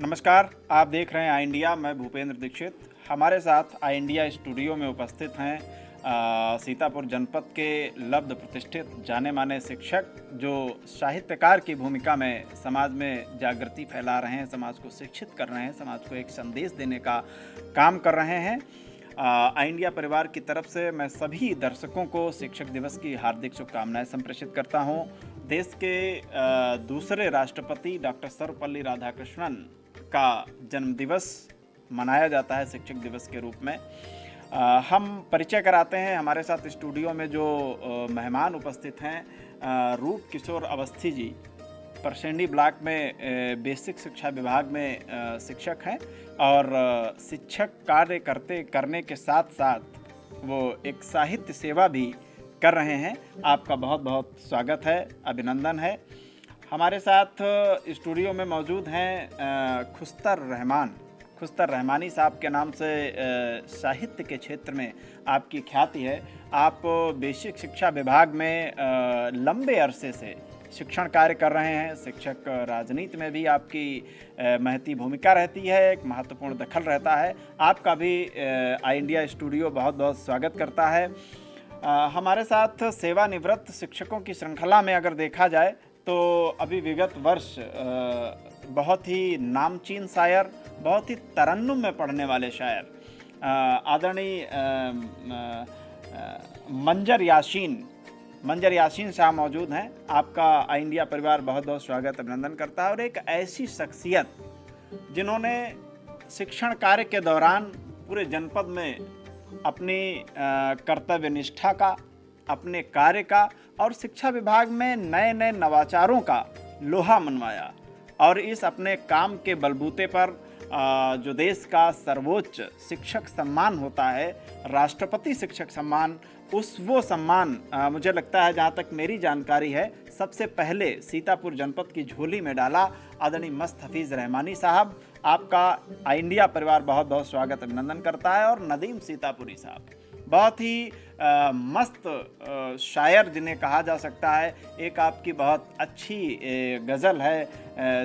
नमस्कार, आप देख रहे हैं आई इंडिया। मैं भूपेंद्र दीक्षित। हमारे साथ आई इंडिया स्टूडियो में उपस्थित हैं सीतापुर जनपद के लब्ध प्रतिष्ठित जाने माने शिक्षक जो साहित्यकार की भूमिका में समाज में जागृति फैला रहे हैं, समाज को शिक्षित कर रहे हैं, समाज को एक संदेश देने का काम कर रहे हैं। आई इंडिया परिवार की तरफ से मैं सभी दर्शकों को शिक्षक दिवस की हार्दिक शुभकामनाएं संप्रेषित करता हूं। देश के दूसरे राष्ट्रपति डॉक्टर सर्वपल्ली राधाकृष्णन का जन्मदिवस मनाया जाता है शिक्षक दिवस के रूप में। हम परिचय कराते हैं। हमारे साथ स्टूडियो में जो मेहमान उपस्थित हैं, रूप किशोर अवस्थी जी परसेंडी ब्लॉक में बेसिक शिक्षा विभाग में शिक्षक हैं और शिक्षक कार्य करने के साथ साथ वो एक साहित्य सेवा भी कर रहे हैं। आपका बहुत बहुत स्वागत है, अभिनंदन है। हमारे साथ स्टूडियो में मौजूद हैं खुस्तर रहमानी साहब के नाम से साहित्य के क्षेत्र में आपकी ख्याति है। आप बेसिक शिक्षा विभाग में लंबे अरसे से शिक्षण कार्य कर रहे हैं। शिक्षक राजनीति में भी आपकी महती भूमिका रहती है, एक महत्वपूर्ण दखल रहता है। आपका भी आई इंडिया स्टूडियो बहुत बहुत स्वागत करता है। हमारे साथ सेवानिवृत्त शिक्षकों की श्रृंखला में अगर देखा जाए तो अभी विगत वर्ष बहुत ही नामचीन शायर, बहुत ही तरन्नुम में पढ़ने वाले शायर आदरणीय मंजर यासीन साहब मौजूद हैं। आपका आई इंडिया परिवार बहुत बहुत स्वागत अभिनंदन करता है। और एक ऐसी शख्सियत जिन्होंने शिक्षण कार्य के दौरान पूरे जनपद में अपनी कर्तव्य निष्ठा का, अपने कार्य का और शिक्षा विभाग में नए नए नवाचारों का लोहा मनवाया और इस अपने काम के बलबूते पर जो देश का सर्वोच्च शिक्षक सम्मान होता है, राष्ट्रपति शिक्षक सम्मान, वो सम्मान मुझे लगता है, जहाँ तक मेरी जानकारी है, सबसे पहले सीतापुर जनपद की झोली में डाला आदरणीय मस्त हफीज़ रहमानी साहब। आपका आई इंडिया परिवार बहुत बहुत स्वागत अभिनंदन करता है। और नदीम सीतापुरी साहब बहुत ही मस्त शायर जिन्हें कहा जा सकता है। एक आपकी बहुत अच्छी गज़ल है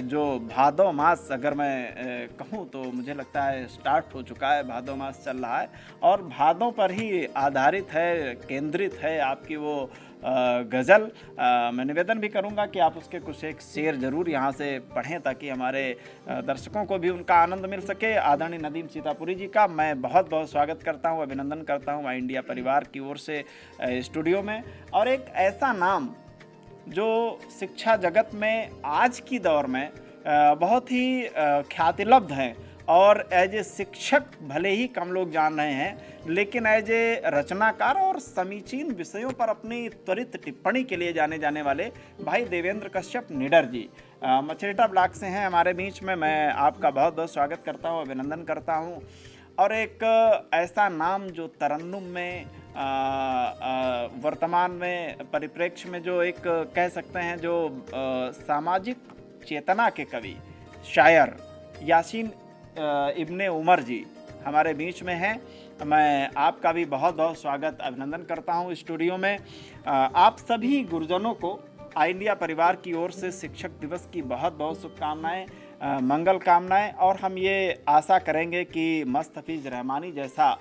जो भादो मास, अगर मैं कहूँ तो मुझे लगता है स्टार्ट हो चुका है, भादो मास चल रहा है और भादों पर ही आधारित है, केंद्रित है आपकी वो गज़ल। मैं निवेदन भी करूंगा कि आप उसके कुछ एक शेर ज़रूर यहाँ से पढ़ें ताकि हमारे दर्शकों को भी उनका आनंद मिल सके। आदरणीय नदीम सीतापुरी जी का मैं बहुत बहुत स्वागत करता हूँ, अभिनंदन करता हूँ आई इंडिया परिवार की ओर से स्टूडियो में। और एक ऐसा नाम जो शिक्षा जगत में आज की दौर में बहुत ही ख्यातिलब्ध हैं और एज ए शिक्षक भले ही कम लोग जान रहे हैं, लेकिन एज ए रचनाकार और समीचीन विषयों पर अपनी त्वरित टिप्पणी के लिए जाने जाने वाले भाई देवेंद्र कश्यप निडर जी मछेटा ब्लॉक से हैं हमारे बीच में। मैं आपका बहुत बहुत स्वागत करता हूं, अभिनंदन करता हूं। और एक ऐसा नाम जो तरन्नुम में वर्तमान में परिप्रेक्ष्य में जो एक कह सकते हैं जो सामाजिक चेतना के कवि शायर यासीन इब्ने उमर जी हमारे बीच में हैं। मैं आपका भी बहुत बहुत स्वागत अभिनंदन करता हूं स्टूडियो में। आप सभी गुरुजनों को आई इंडिया परिवार की ओर से शिक्षक दिवस की बहुत बहुत शुभकामनाएं, मंगल कामनाएं। और हम ये आशा करेंगे कि मस्त हफीज़ रहमानी जैसा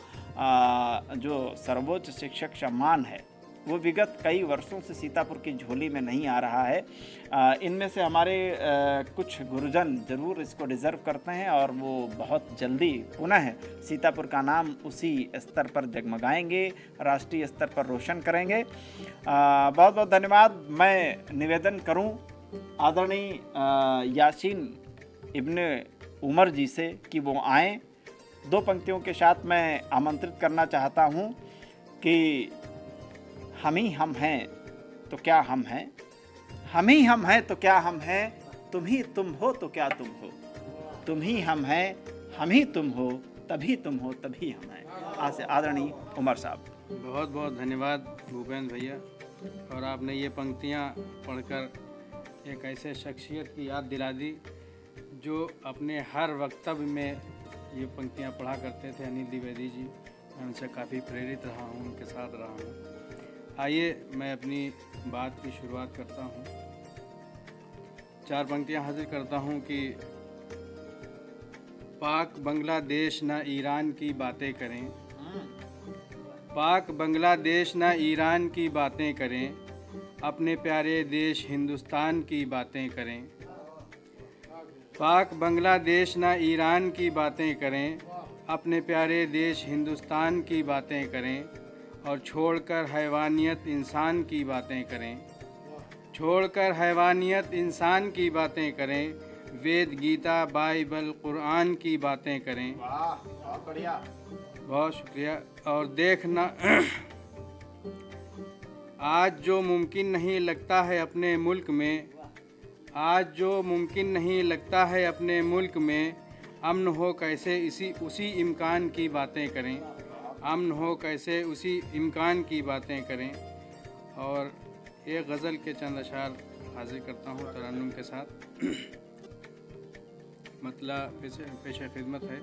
जो सर्वोच्च शिक्षक सम्मान है वो विगत कई वर्षों से सीतापुर की झोली में नहीं आ रहा है। इनमें से हमारे कुछ गुरुजन ज़रूर इसको डिज़र्व करते हैं और वो बहुत जल्दी पुनः सीतापुर का नाम उसी स्तर पर जगमगाएंगे, राष्ट्रीय स्तर पर रोशन करेंगे। बहुत बहुत धन्यवाद। मैं निवेदन करूं आदरणीय यासीन इब्ने उमर जी से कि वो आएँ। दो पंक्तियों के साथ मैं आमंत्रित करना चाहता हूं कि हम ही हम हैं तो क्या हम हैं, हम ही हम हैं तो क्या हम हैं, तुम ही तुम हो तो क्या तुम हो, तुम ही हम हैं, हम ही तुम हो, तभी तुम हो, तभी हम हैं। आज से आदरणीय उमर साहब। बहुत बहुत धन्यवाद भूपेंद्र भैया। और आपने ये पंक्तियाँ पढ़कर एक ऐसे शख्सियत की याद दिला दी जो अपने हर वक्तव्य में ये पंक्तियाँ पढ़ा करते थे, अनिल द्विवेदी जी। मैं उनसे काफ़ी प्रेरित रहा हूँ, उनके साथ रहा हूँ। आइए मैं अपनी बात की शुरुआत करता हूँ। चार पंक्तियाँ हाजिर करता हूँ कि पाक बांग्लादेश ना ईरान की बातें करें, पाक बांग्लादेश ना ईरान की बातें करें, अपने प्यारे देश हिंदुस्तान की बातें करें। पाक बांग्लादेश ना ईरान की बातें करें, अपने प्यारे देश हिंदुस्तान की बातें करें, और छोड़कर हैवानियत इंसान की बातें करें, छोड़कर हैवानियत इंसान की बातें करें, वेद गीता बाइबल कुरान की बातें करें। वाह, बहुत बढ़िया। बहुत शुक्रिया। और देखना आज जो मुमकिन नहीं लगता है अपने मुल्क में, आज जो मुमकिन नहीं लगता है अपने मुल्क में, अमन हो कैसे उसी इम्कान की बातें करें, अमन हो कैसे उसी इम्कान की बातें करें। और एक गज़ल के चंद अशार हाजिर करता हूँ तरन्नुम के साथ। मतलब पेशे खिदमत है।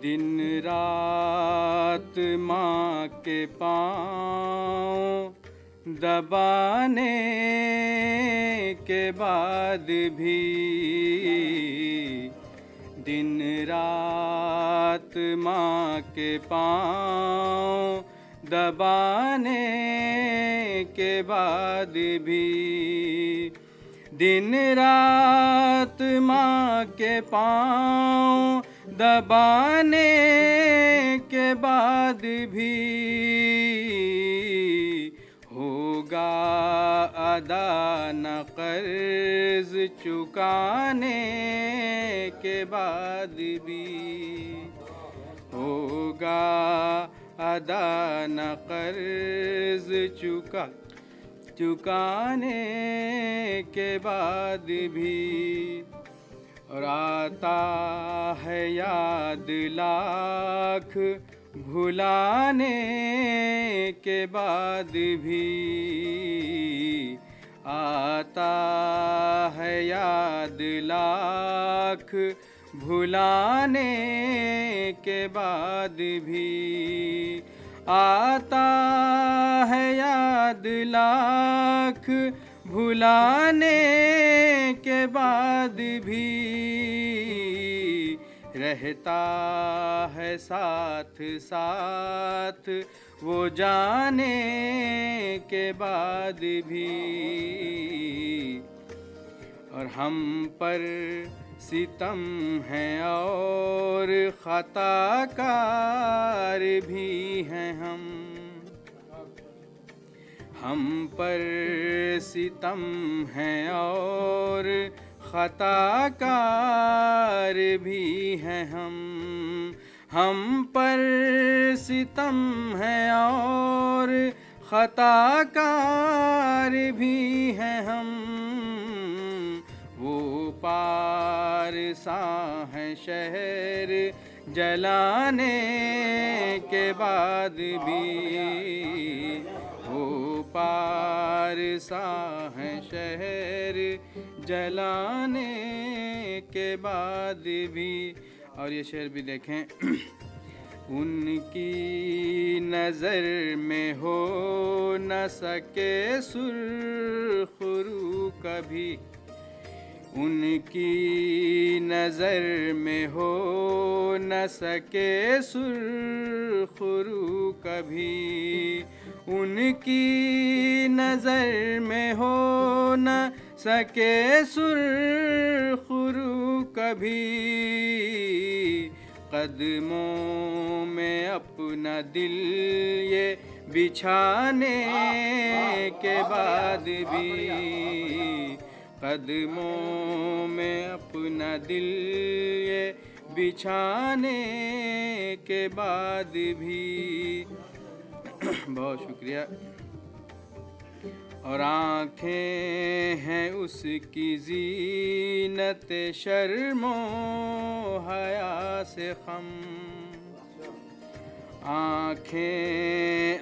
दिन रात माँ के पाँव दबाने के बाद भी, दिन रात माँ के पाँव दबाने के बाद भी, दिन रात माँ के पाँव दबाने के बाद भी, होगा अदा न कर्ज चुकाने के बाद भी, होगा अदा न कर्ज चुकाने के बाद भी। और आता है याद लाख भुलाने के बाद भी, आता है याद लाख भुलाने के बाद भी, आता है याद लाख भुलाने के बाद भी, रहता है साथ साथ वो जाने के बाद भी। और हम पर सितम है और खताकार भी हैं हम पर सितम है और खताकार भी हैं हम पर सितम है और खताकार भी हैं हम। वो पारसा है शहर जलाने के बाद भी, वो पारसा है शहर जलाने के बाद भी। और ये शेर भी देखें। उनकी नज़र में हो न सके सुरखरू कभी, उनकी नज़र में हो न सके सुरखरू कभी, उनकी नज़र में हो न सके सुरखरू कभी, कदमों में अपना दिल ये बिछाने के बाद भी, कदमों में अपना दिल ये बिछाने के बाद भी। बहुत शुक्रिया। और आँखें हैं उसकी ज़ीनत शर्मो हया से खम, आँखें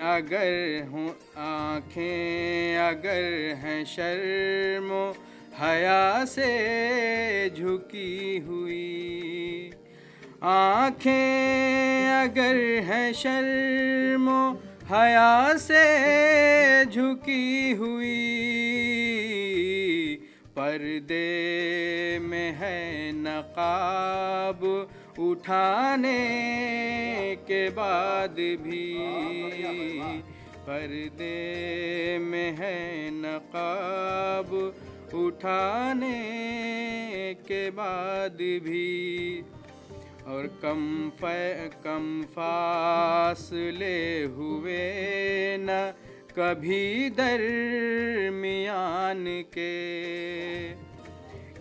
अगर हैं शर्मो हया से झुकी हुई, आँखें अगर हैं शर्मो हया से झुकी हुई, पर्दे में है नकाब उठाने के बाद भी, पर्दे में है नकाब उठाने के बाद भी, और कम फासले हुए न कभी दरमियान के,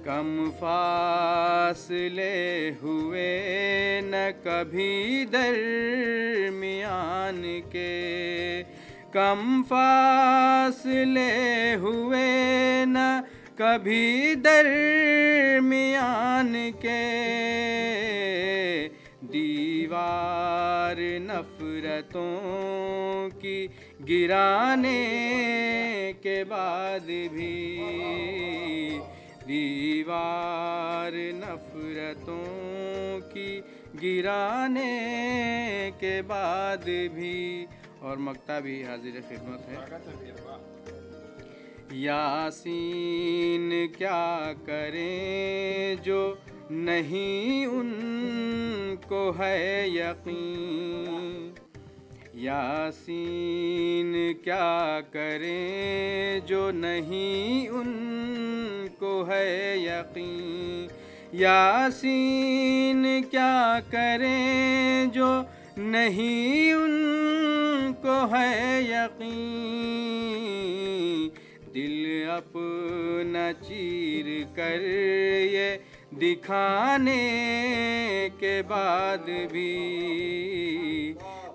कम फासले हुए न कभी दरमियान के, कम फासले हुए न कभी दरमियान के, दीवार नफरतों की गिराने के बाद भी, दीवार नफरतों की गिराने के बाद भी। और मक्ता भी हाजिर खिदमत है। यासीन क्या करें जो नहीं उनको है यकीन, यासीन क्या करें जो नहीं उनको है यकीन, यासीन क्या करें जो नहीं उनको है यकीन, दिल अपना चीर कर ये दिखाने के बाद भी,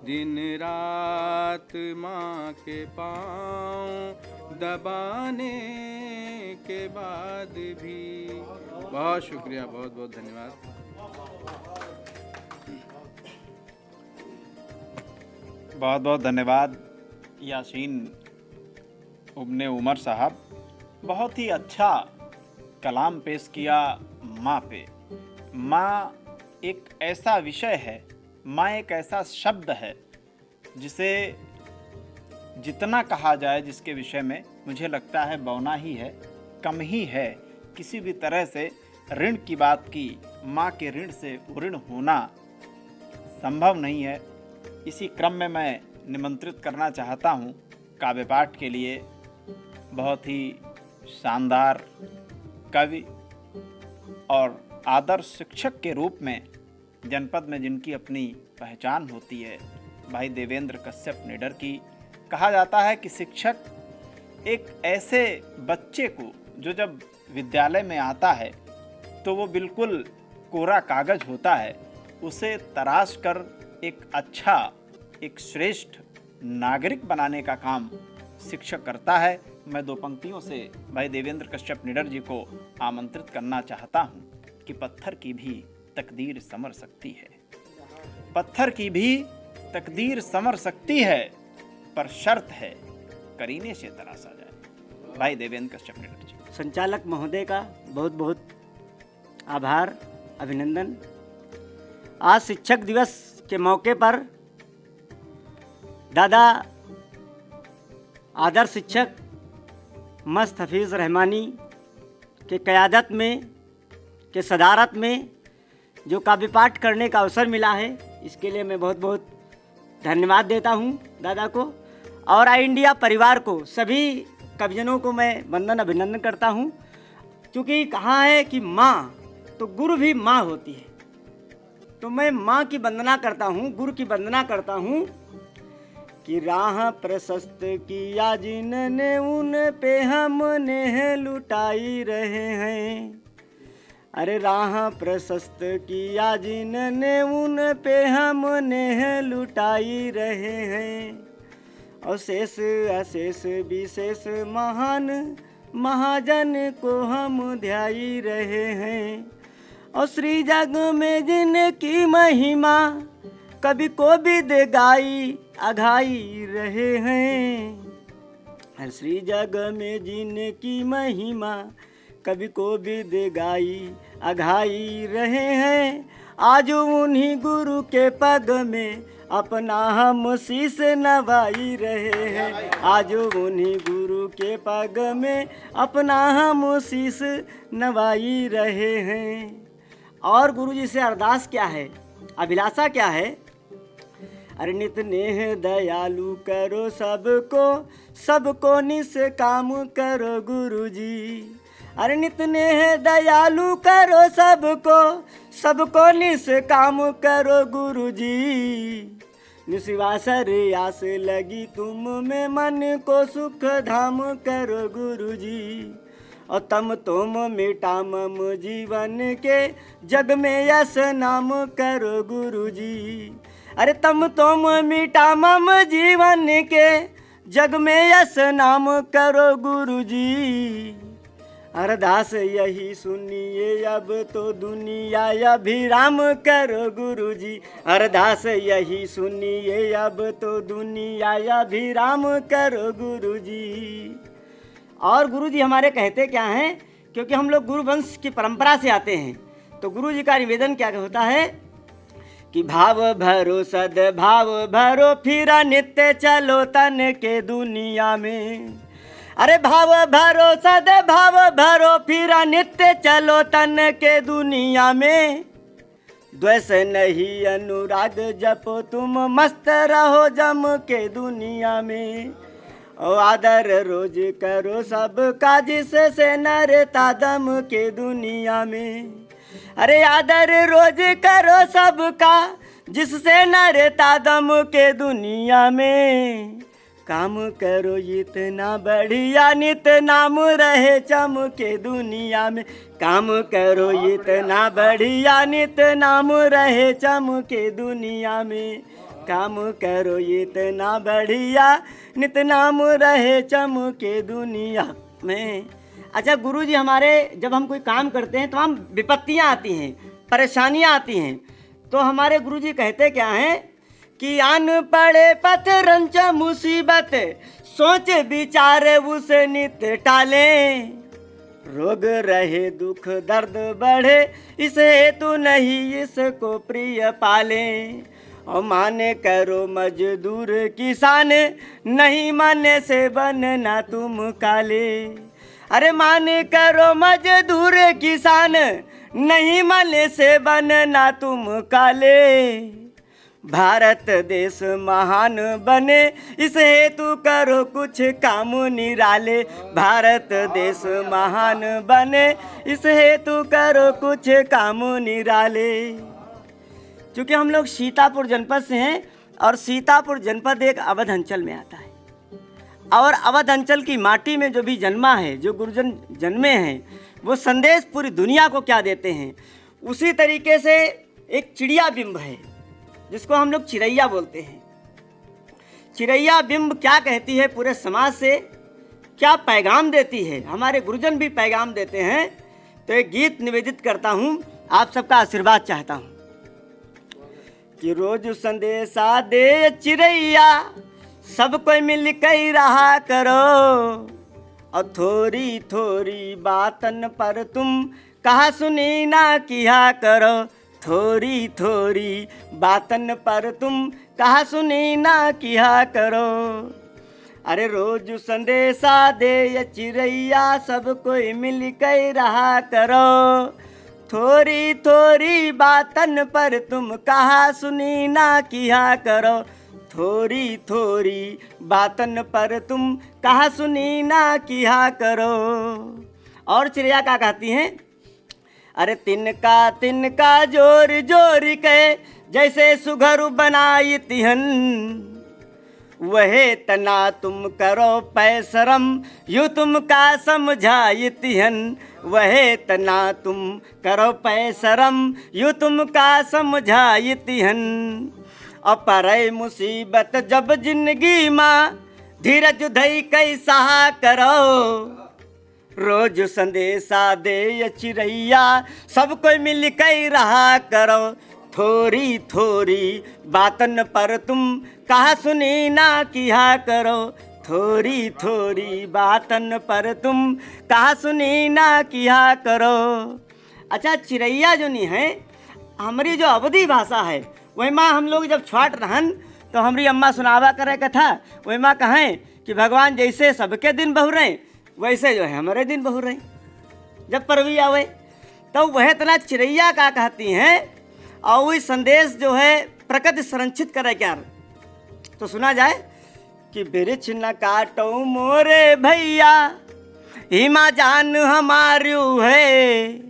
दिन रात माँ के पाँव दबाने के बाद भी। बहुत शुक्रिया, बहुत बहुत धन्यवाद। बहुत बहुत धन्यवाद यासीन इब्ने उमर साहब। बहुत ही अच्छा कलाम पेश किया माँ पे। माँ एक ऐसा विषय है, माँ एक ऐसा शब्द है जिसे जितना कहा जाए जिसके विषय में, मुझे लगता है बौना ही है, कम ही है। किसी भी तरह से ऋण की बात की, माँ के ऋण से ऋण होना संभव नहीं है। इसी क्रम में मैं निमंत्रित करना चाहता हूँ काव्य पाठ के लिए बहुत ही शानदार कवि और आदर्श शिक्षक के रूप में जनपद में जिनकी अपनी पहचान होती है, भाई देवेंद्र कश्यप निडर की। कहा जाता है कि शिक्षक एक ऐसे बच्चे को जो जब विद्यालय में आता है तो वो बिल्कुल कोरा कागज होता है, उसे तराश कर एक अच्छा, एक श्रेष्ठ नागरिक बनाने का काम शिक्षक करता है। मैं दो पंक्तियों से भाई देवेंद्र कश्यप निडर जी को आमंत्रित करना चाहता हूँ कि पत्थर की भी तकदीर संवर सकती है, पत्थर की भी तकदीर संवर सकती है, पर शर्त है करीने से तराशा जाए। भाई देवेंद्र कश्यप निडर जी। संचालक महोदय का बहुत बहुत आभार, अभिनंदन। आज शिक्षक दिवस के मौके पर दादा आदर्श शिक्षक मस्त हफीज़ रहमानी के क़यादत में, के सदारत में जो काव्य पाठ करने का अवसर मिला है, इसके लिए मैं बहुत बहुत धन्यवाद देता हूं दादा को और आई इंडिया परिवार को, सभी कविजनों को मैं वंदन अभिनंदन करता हूं। क्योंकि कहा है कि माँ तो गुरु भी माँ होती है, तो मैं माँ की वंदना करता हूँ, गुरु की वंदना करता हूँ कि राह प्रशस्त किया जिनने उन पे हम नेह लुटाई रहे हैं। अरे राह प्रशस्त किया जिनने उन पे हम नेह लुटाई रहे हैं। और शेष अशेष विशेष महान महाजन को हम ध्याई रहे हैं। और श्री जग में जिनकी महिमा कभी को भी दे गाई अघाई रहे हैं। श्री जग में जिनकी महिमा कभी को भी दे गाई अघाई रहे हैं। आज उन्हीं गुरु के पग में अपना हम शीस नवाई रहे हैं। आज उन्हीं गुरु के पग में अपना हम शीस नवाई रहे हैं। और गुरु जी से अरदास क्या है, अभिलाषा क्या है? अरे नित नेह दयालु करो सबको, सबको निष्काम करो गुरु जी। अरे नित नेह दयालु करो सबको, सबको निष्काम करो गुरु जी। निस्वासर आस लगी तुम में, मन को सुख धाम करो गुरु जी। और तम तुम मिटा मम जीवन के, जग में यश नाम करो गुरु जी। अरे तम तुम मिटा मम जीवन के, जग में यश नाम करो गुरु जी। अरदास यही सुनिए अब तो दुनिया अभिराम करो गुरु जी। अरदास यही सुनिए अब तो दुनिया अभिराम करो गुरु जी। और गुरु जी हमारे कहते क्या हैं, क्योंकि हम लोग गुरु वंश की परंपरा से आते हैं, तो गुरु जी का निवेदन क्या होता है कि भाव भरो सद्भाव भरो, फिर नित्य चलो तन के दुनिया में। अरे भाव भरो सद्भाव भरो, फिर नित्य चलो तन के दुनिया में। द्वेष नहीं अनुराग जपो तुम, मस्त रहो जम के दुनिया में। ओ आदर रोज करो सबका, जिससे नरता दम के दुनिया में। अरे आदर रोज करो सबका, जिससे नरता दम के दुनिया में। काम करो इतना बढ़िया, नित नाम रहे चमके दुनिया में। काम करो इतना बढ़िया, नित नाम रहे चमके दुनिया में। काम करो इतना बढ़िया, नित नाम रहे चमके दुनिया में। अच्छा गुरु जी हमारे जब हम कोई काम करते हैं तो हम विपत्तियाँ आती हैं, परेशानियाँ आती हैं, तो हमारे गुरु जी कहते क्या हैं कि आन पड़े पथ रंच मुसीबत, सोच विचार उसे नित टाले। रोग रहे दुख दर्द बढ़े, इसे हेतु नहीं इसको प्रिय पाले। और माने करो मजदूर किसान, नहीं माने से बनना तुम काले। अरे माने करो मजदूर किसान, नहीं माने से बनना तुम काले। भारत देश महान बने, इस हेतु करो कुछ काम निराले। भारत देश महान बने, इस हेतु करो कुछ काम निराले। क्योंकि हम लोग सीतापुर जनपद से हैं, और सीतापुर जनपद एक अवध अंचल में आता है, और अवध अंचल की माटी में जो भी जन्मा है, जो गुरुजन जन्मे हैं, वो संदेश पूरी दुनिया को क्या देते हैं। उसी तरीके से एक चिड़िया बिंब है, जिसको हम लोग चिड़ैया बोलते हैं। चिड़ैया बिंब क्या कहती है, पूरे समाज से क्या पैगाम देती है, हमारे गुरुजन भी पैगाम देते हैं। तो एक गीत निवेदित करता हूँ, आप सबका आशीर्वाद चाहता हूँ कि रोज संदेशा दे चिड़ैया, सब कोई मिल कर रहा करो। और थोड़ी थोड़ी बातन पर तुम कहा सुनी ना किया करो। थोड़ी थोड़ी बातन पर तुम कहा सुनी ना किया करो। अरे रोज संदेशा दे ये चिड़ैया, सब कोई मिल कर रहा करो। थोड़ी थोड़ी बातन पर तुम कहा सुनी ना किया करो। थोड़ी थोड़ी बातन पर तुम कहा सुनी ना किया करो। और चिड़िया क्या कहती हैं, अरे तिनका जोर जोर के, जैसे सुघर बनाई तिहन। वहे तना तुम करो पैसरम, यूँ तुम का समझाई तिहन। वहे तना तुम करो पैसरम, यूँ तुम का समझाई तिहन। अपरै मुसीबत जब जिंदगी माँ, धीरज धई कैसा करो। रोज संदेशा दे ये चिड़ैया, सब कोई मिल कर रहा करो। थोड़ी थोड़ी बातन पर तुम कहा सुनी ना किया करो। थोड़ी थोड़ी बातन पर तुम कहा सुनी ना किया करो। अच्छा चिड़ैया जो नहीं है, हमारी जो अवधी भाषा है, वही माँ हम लोग जब छाट रहन तो हमारी अम्मा सुनावा करे कथा। वही माँ कहें कि भगवान जैसे सबके दिन बहु रहे वैसे जो है हमारे दिन बहु रहे। जब परवी आवे तो वह इतना चिड़ैया का कहती हैं और वही संदेश जो है प्रकृति संरक्षित करे क्या। तो सुना जाए कि बिरिछ न काटो मोरे भैया हिमा जान हमारू है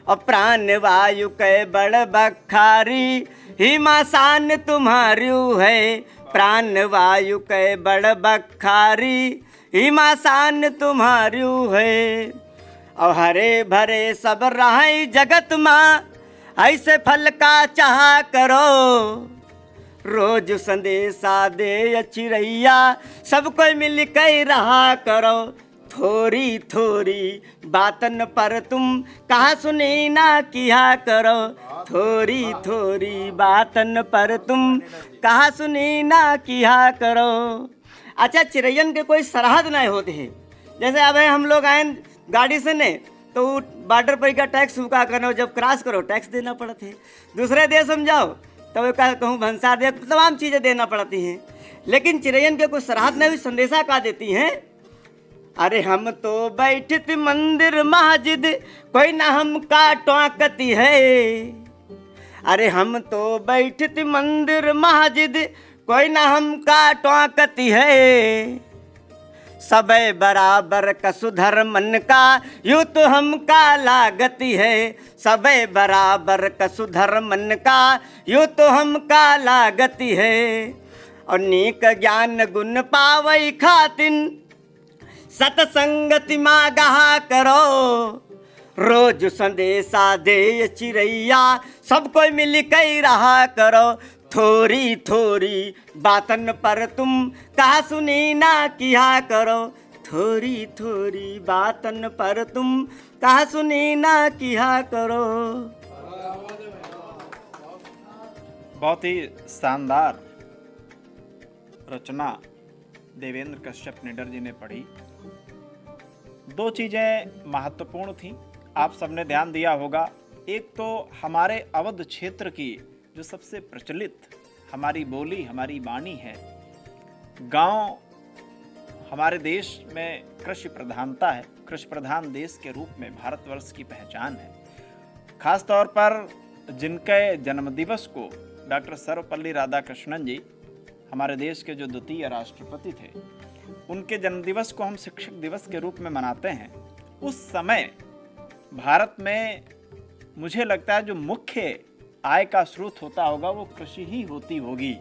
और प्राण वायु के बड़ बखारी हिमा शान तुम्हारू है। प्राण वायु के बड़ बखारी हिमा शान तुम्हारू है। और हरे भरे सब रहे जगत माँ ऐसे फल का चाह करो। रोज संदेशा दे चिड़ैया सब कोई मिल के रहा करो। थोड़ी थोड़ी बातन पर तुम कहा सुनी ना किया करो। थोड़ी थोड़ी बातन पर तुम कहा सुनी ना किया करो। अच्छा चिड़ैयन के कोई सरहद नहीं होते हैं। जैसे अब हम लोग आए गाड़ी से ने तो बॉर्डर पर का टैक्स हुआ करना, जब क्रॉस करो टैक्स देना पड़ता है। दूसरे देश में जाओ तब कहूँ भंसा दे, तमाम चीज़ें देना पड़ती हैं। लेकिन चिड़ैयन के कुछ सरहद में भी संदेशा का देती हैं। अरे हम तो बैठित मंदिर मस्जिद कोई ना हम का टोकती है। अरे हम तो बैठित मंदिर मस्जिद कोई ना हम का टोकती है। सबे बराबर कसुधर मन का यूँ तो हम का लागती है। सबे बराबर कसुधर मन का यूँ तो हम का लागती है। और नीक ज्ञान गुण पावई खातिन सतसंगति माँ गहा करो। रोज संदेशा दे चिड़ैया सब कोई मिल के रहा करो। थोड़ी थोड़ी बातन पर तुम कहा सुनी ना किया करो। थोड़ी थोड़ी बातन पर तुम कहा सुनी ना किया करो। बहुत ही शानदार रचना देवेंद्र कश्यप निडर जी ने पढ़ी। दो चीज़ें महत्वपूर्ण थीं, आप सबने ध्यान दिया होगा। एक तो हमारे अवध क्षेत्र की जो सबसे प्रचलित हमारी बोली हमारी वाणी है। गांव हमारे देश में कृषि प्रधानता है, कृषि प्रधान देश के रूप में भारतवर्ष की पहचान है। खास तौर पर जिनके जन्मदिवस को डॉक्टर सर्वपल्ली राधाकृष्णन जी हमारे देश के जो द्वितीय राष्ट्रपति थे, उनके जन्मदिवस को हम शिक्षक दिवस के रूप में मनाते हैं। उस समय भारत में मुझे लगता है जो मुख्य आय का स्रोत होता होगा वो कृषि ही होती होगी।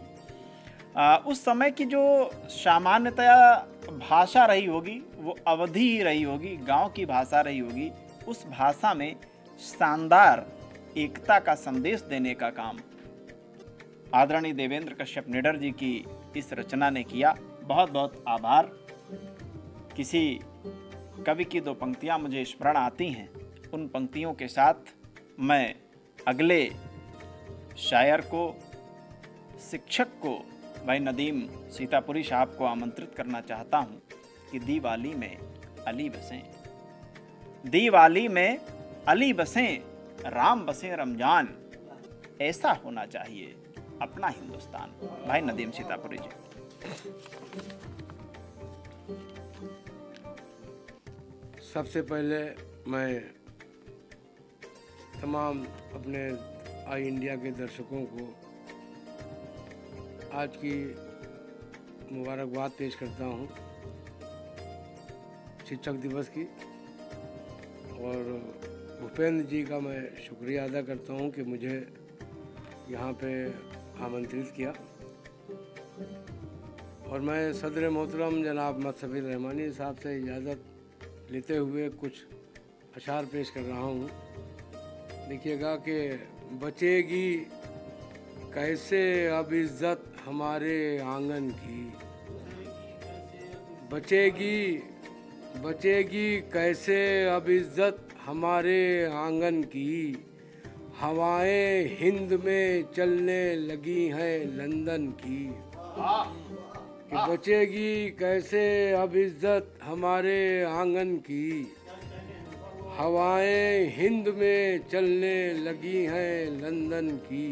उस समय की जो सामान्यतया भाषा रही होगी वो अवधी ही रही होगी, गांव की भाषा रही होगी। उस भाषा में शानदार एकता का संदेश देने का काम आदरणीय देवेंद्र कश्यप निडर जी की इस रचना ने किया। बहुत बहुत आभार। किसी कवि की दो पंक्तियां मुझे स्मरण आती हैं, उन पंक्तियों के साथ मैं अगले शायर को, शिक्षक को, भाई नदीम सीतापुरी साहब को आमंत्रित करना चाहता हूं कि दिवाली में अली बसें, दिवाली में अली बसें, राम बसें रमजान, ऐसा होना चाहिए अपना हिंदुस्तान। भाई नदीम सीतापुरी जी। सबसे पहले मैं तमाम अपने आई इंडिया के दर्शकों को आज की मुबारकबाद पेश करता हूँ शिक्षक दिवस की। और भूपेंद्र जी का मैं शुक्रिया अदा करता हूँ कि मुझे यहाँ पे आमंत्रित किया। और मैं सदर मोहतरम जनाब मसफी रहमानी साहब से इजाज़त लेते हुए कुछ अशार पेश कर रहा हूँ। देखिएगा कि बचेगी कैसे अब इज़्ज़त हमारे आंगन की, बचेगी कैसे अब इज़्ज़त हमारे आंगन की। हवाएं हिंद में चलने लगी हैं लंदन की। कि बचेगी कैसे अब इज़्ज़त हमारे आंगन की। हवाएं हिंद में चलने लगी हैं लंदन की।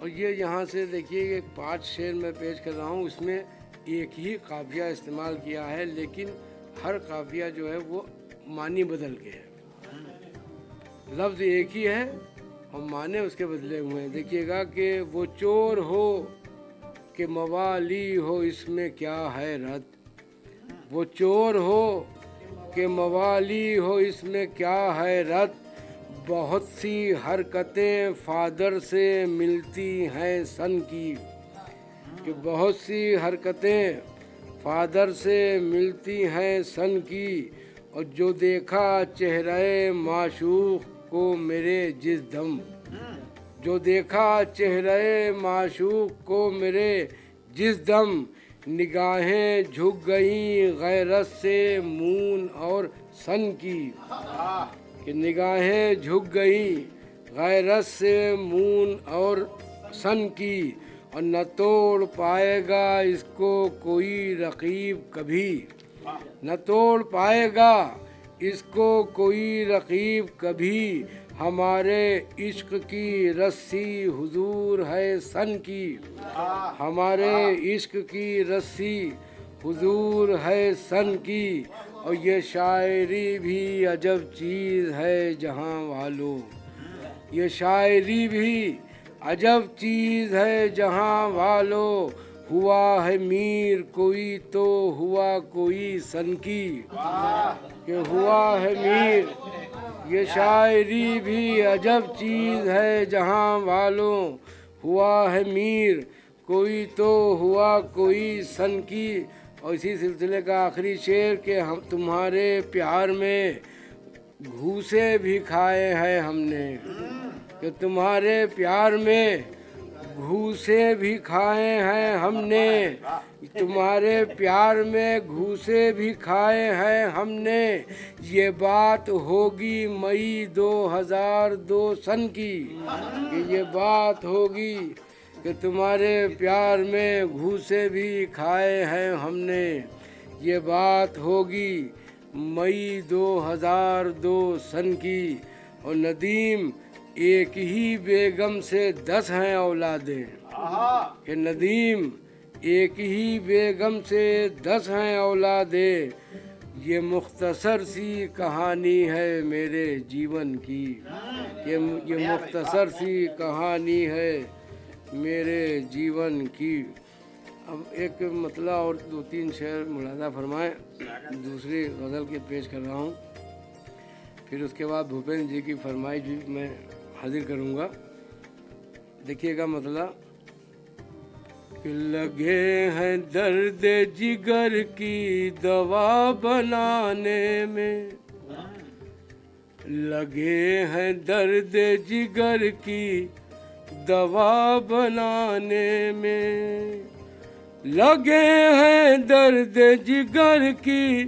और ये यहाँ से देखिए एक 5 शेर मैं पेश कर रहा हूँ, उसमें एक ही काफिया इस्तेमाल किया है, लेकिन हर काफिया जो है वो मानी बदल के है। लफ्ज़ एक ही है और माने उसके बदले हुए हैं। देखिएगा कि वो चोर हो कि मवाली हो, इसमें क्या है रद। वो चोर हो कि मवाली हो, इसमें क्या है रद। बहुत सी हरकतें फादर से मिलती हैं सन की, कि बहुत सी हरकतें फादर से मिलती हैं सन की। और जो देखा चेहरे माशूक को मेरे जिस दम, जो देखा चेहरे माशूक को मेरे जिस दम, निगाहें झुक गईं गैरत से मून और सन की, कि निगाहें झुक गईं गैरत से मून और सन की। और न तोड़ पाएगा इसको कोई रकीब कभी, न तोड़ पाएगा इसको कोई रकीब कभी। हमारे इश्क की रस्सी हुजूर है सन की, हमारे इश्क की रस्सी हुजूर है सन की। और ये शायरी भी अजब चीज़ है जहां वालों, ये शायरी भी अजब चीज़ है जहां वालों। हुआ है मीर कोई तो हुआ कोई सन की, कि हुआ है मीर। ये शायरी भी अजब चीज़ है जहां वालों, हुआ है मीर कोई तो हुआ कोई सन की। और इसी सिलसिले का आखिरी शेर कि हम तुम्हारे प्यार में घूसे भी खाए हैं हमने, कि तुम्हारे प्यार में घूसे भी खाए हैं हमने, तुम्हारे प्यार में घूसे भी खाए हैं हमने। ये बात होगी मई 2002 सन की, कि ये बात होगी कि तुम्हारे प्यार में घूसे भी खाए हैं हमने। ये बात होगी मई 2002 सन की। और नदीम एक ही बेगम से 10 हैं औलादें, कि नदीम एक ही बेगम से 10 हैं औलादें। ये मुख्तसर सी कहानी है मेरे जीवन की, ये मुख्तसर सी कहानी है मेरे जीवन की। अब एक मतलब और 2-3 शेर मुलादा फरमाएं, दूसरी गज़ल के पेश कर रहा हूँ। फिर उसके बाद भूपेंद्र जी की फरमाइश भी मैं हाजिर करूँगा। देखिएगा मतलब कि लगे हैं दर्द जिगर की दवा बनाने में, लगे हैं दर्द जिगर की दवा बनाने में, लगे हैं दर्द जिगर की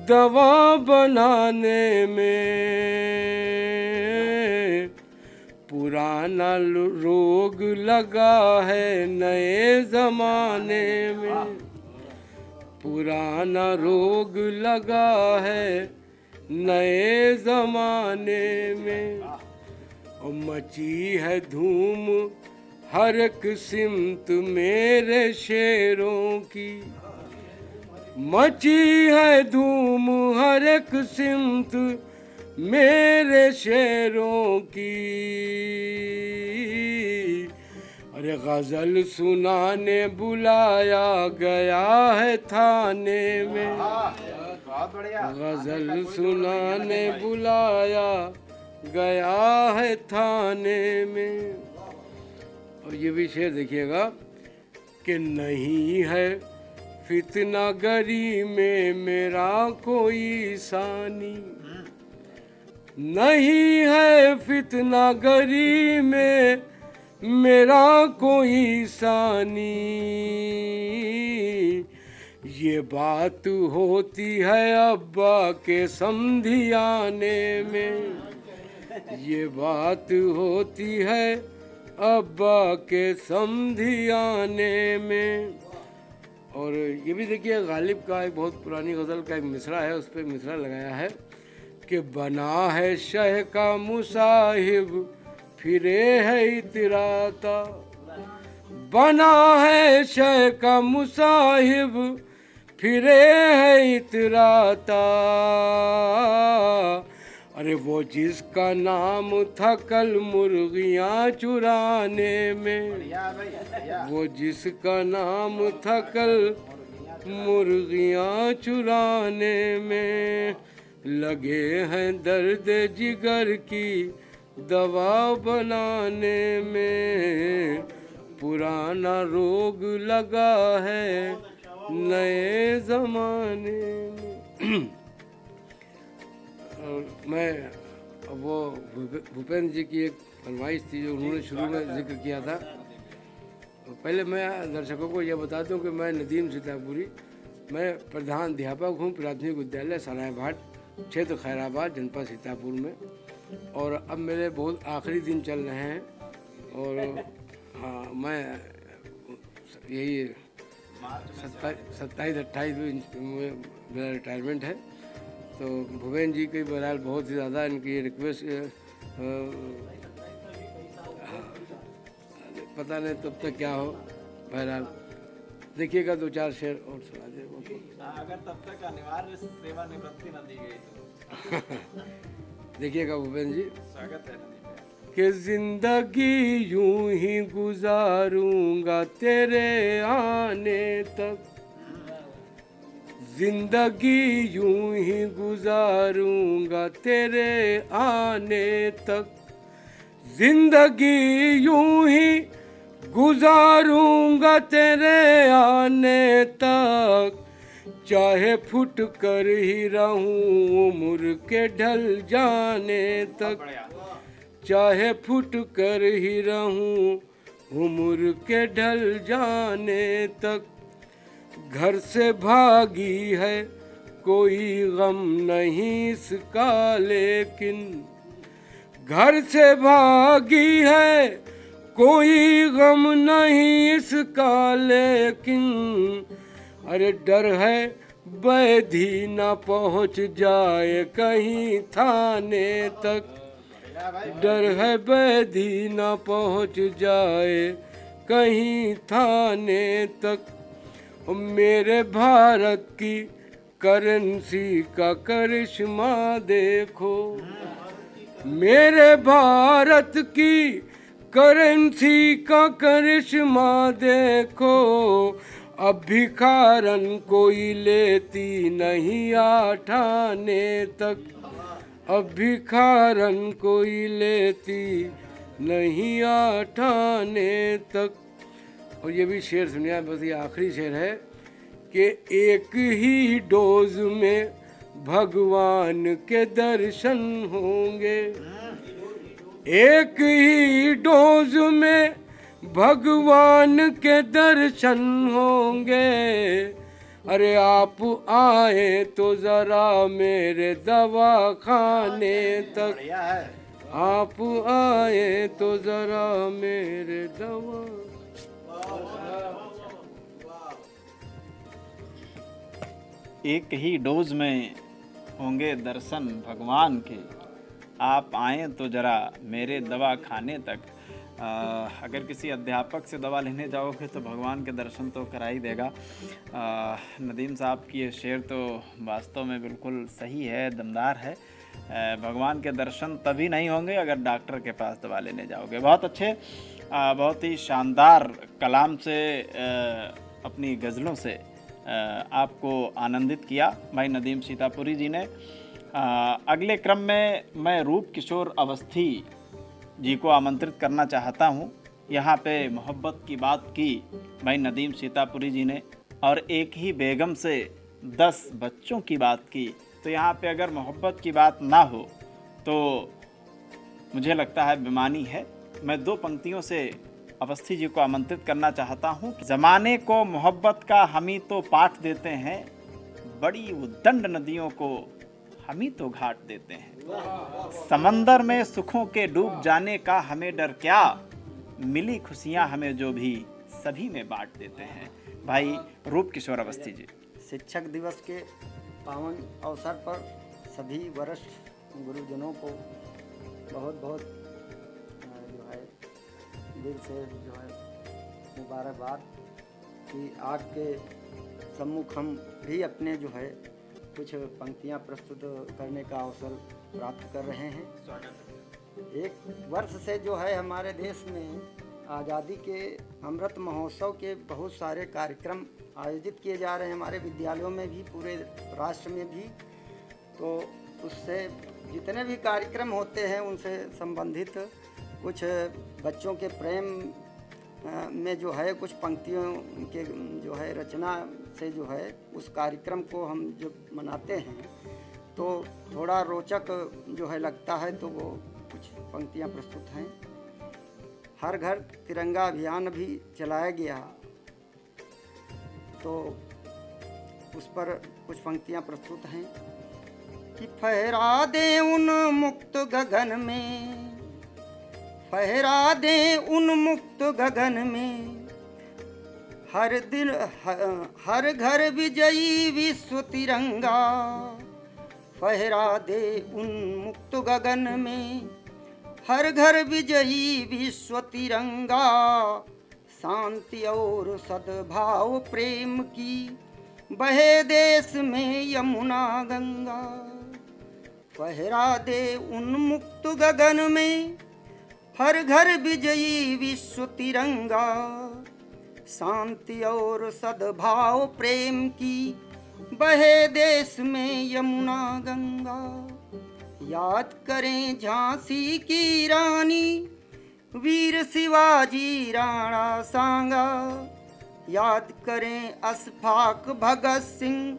दवा बनाने में। पुराना रोग लगा है नए ज़माने में, पुराना रोग लगा है नए ज़माने में। और मची है धूम हर एक सिमत मेरे शेरों की, मची है धूम हर एक सिमत मेरे शेरों की। अरे गज़ल सुनाने बुलाया गया है थाने में, गज़ल सुनाने बुलाया गया है थाने में। और ये भी शेर देखिएगा कि नहीं है फितना गरी में मेरा कोई सानी, नहीं है फितना गरी में मेरा कोई सानी। ये बात होती है अब्बा के समधियाने में, ये बात होती है अब्बा के समधियाने में। और ये भी देखिए गालिब का एक बहुत पुरानी गज़ल का एक मिसरा है, उस पर मिसरा लगाया है कि बना है शह का मुसाहिब फिरे है इतराता, बना है शय का मुसाहिब, फिरे है इतराता। अरे वो जिसका नाम था कल मुर्गियाँ चुराने में, वो जिसका नाम था कल मुर्गियाँ चुराने में, लगे हैं दर्द जिगर की दवा बनाने में। पुराना रोग लगा है नए जमाने में। और मैं वो भूपेंद्र जी की एक फरमाइश थी जो उन्होंने शुरू में जिक्र किया था। पहले मैं दर्शकों को यह बता दूं कि मैं नदीम सीतापुरी, मैं प्रधान अध्यापक हूं प्राथमिक विद्यालय सराय भाट, क्षेत्र खैराबाद, जनपद सीतापुर में। और अब मेरे बहुत आखिरी दिन चल रहे हैं और हाँ, मैं यही 27-28 में मेरा रिटायरमेंट है। तो भूपेंद्र जी की बहरहाल बहुत ही ज़्यादा इनकी रिक्वेस्ट पता नहीं तब तक क्या हो, बहरहाल देखिएगा 2-4 शेर और सुना दे। अगर तब तक अनिवार्य सेवानिवृत्ति न दी गई तो देखिएगा भूपेंद्र जी, स्वागत है कि जिंदगी यूं ही गुजारूंगा तेरे आने तक, जिंदगी यूं ही गुजारूंगा तेरे आने तक, जिंदगी यूं ही गुजारूंगा तेरे आने तक, चाहे फुट कर ही रहूं उम्र के ढल जाने तक, चाहे फुट कर ही रहूं उम्र के ढल जाने तक। घर से भागी है कोई गम नहीं इसका लेकिन, घर से भागी है कोई गम नहीं इसका लेकिन, अरे डर है बैधी ना पहुंच जाए कहीं थाने तक, डर है बैधी ना पहुंच जाए कहीं थाने तक। और मेरे भारत की करेंसी का करिश्मा देखो, मेरे भारत की करेंसी का करिश्मा देखो, अब भिखारन कोई लेती नहीं आठाने तक, अब भिखारन कोई लेती नहीं आठाने तक। और ये भी शेर सुनिया, बस ये आखिरी शेर है कि एक ही डोज में भगवान के दर्शन होंगे, एक ही डोज में भगवान के दर्शन होंगे। अरे आप आए तो जरा मेरे दवा खाने तक, आप आए तो जरा मेरे दवा। एक ही डोज में होंगे दर्शन भगवान के, आप आएँ तो ज़रा मेरे दवा खाने तक। अगर किसी अध्यापक से दवा लेने जाओगे तो भगवान के दर्शन तो करा ही देगा। नदीम साहब की ये शेर तो वास्तव में बिल्कुल सही है, दमदार है। भगवान के दर्शन तभी नहीं होंगे अगर डॉक्टर के पास दवा लेने जाओगे। बहुत अच्छे, बहुत ही शानदार कलाम से, अपनी गज़लों से आपको आनंदित किया भाई नदीम सीतापुरी जी ने। अगले क्रम में मैं रूप किशोर अवस्थी जी को आमंत्रित करना चाहता हूँ। यहाँ पे मोहब्बत की बात की भाई नदीम सीतापुरी जी ने, और एक ही बेगम से 10 बच्चों की बात की। तो यहाँ पे अगर मोहब्बत की बात ना हो तो मुझे लगता है बेमानी है। मैं 2 पंक्तियों से अवस्थी जी को आमंत्रित करना चाहता हूँ। ज़माने को मोहब्बत का हम ही तो पाठ देते हैं, बड़ी उद्दंड नदियों को हम ही तो घाट देते हैं। समंदर में सुखों के डूब जाने का हमें डर क्या, मिली खुशियाँ हमें जो भी सभी में बांट देते हैं। भाई रूप किशोर अवस्थी जी। शिक्षक दिवस के पावन अवसर पर सभी वरिष्ठ गुरुजनों को बहुत बहुत जो है दिल से जो है मुबारकबाद कि आपके सम्मुख हम भी अपने जो है कुछ पंक्तियाँ प्रस्तुत करने का अवसर प्राप्त कर रहे हैं। एक वर्ष से जो है हमारे देश में आज़ादी के अमृत महोत्सव के बहुत सारे कार्यक्रम आयोजित किए जा रहे हैं, हमारे विद्यालयों में भी, पूरे राष्ट्र में भी। तो उससे जितने भी कार्यक्रम होते हैं उनसे संबंधित कुछ बच्चों के प्रेम में जो है कुछ पंक्तियों के जो है रचना से जो है उस कार्यक्रम को हम जब मनाते हैं तो थोड़ा रोचक जो है लगता है, तो वो कुछ पंक्तियाँ प्रस्तुत हैं। हर घर तिरंगा अभियान भी चलाया गया, तो उस पर कुछ पंक्तियाँ प्रस्तुत हैं कि फहरा दे उन मुक्त गगन में, फहरा दे उन मुक्त गगन में, हर दिन हर घर विजयी विश्व तिरंगा, फहरा दे उन मुक्त गगन में, हर घर विजयी विश्व तिरंगा, शांति और सद्भाव प्रेम की बहे देश में यमुना गंगा, फहरा दे उन मुक्त गगन में, हर घर विजयी विश्व तिरंगा, शांति और सद्भाव प्रेम की बहे देश में यमुना गंगा। याद करें झांसी की रानी वीर शिवाजी राणा सांगा, याद करें अशफाक भगत सिंह,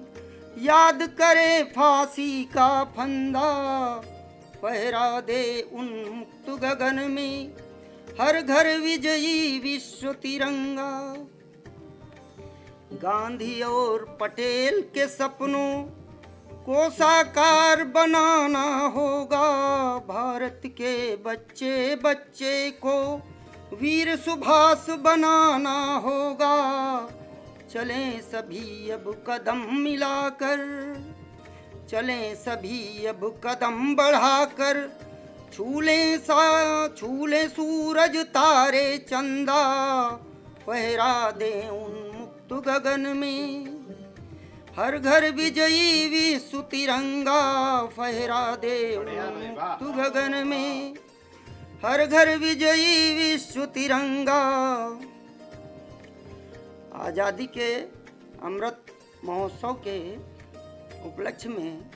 याद करें फांसी का फंदा, फहरा दे उन मुक्त गगन में, हर घर विजयी विश्व तिरंगा। गांधी और पटेल के सपनों को साकार बनाना होगा, भारत के बच्चे बच्चे को वीर सुभाष बनाना होगा। चलें सभी अब कदम मिलाकर, चलें सभी अब कदम बढ़ाकर, छूलें सूरज तारे चंदा, फहरा दें उन मुक्त गगन में, हर घर विजयी विश्व तिरंगा, फहरा दे उन मुक्त गगन में, हर घर विजयी विश्व तिरंगा। आज़ादी के अमृत महोत्सव के उपलक्ष्य में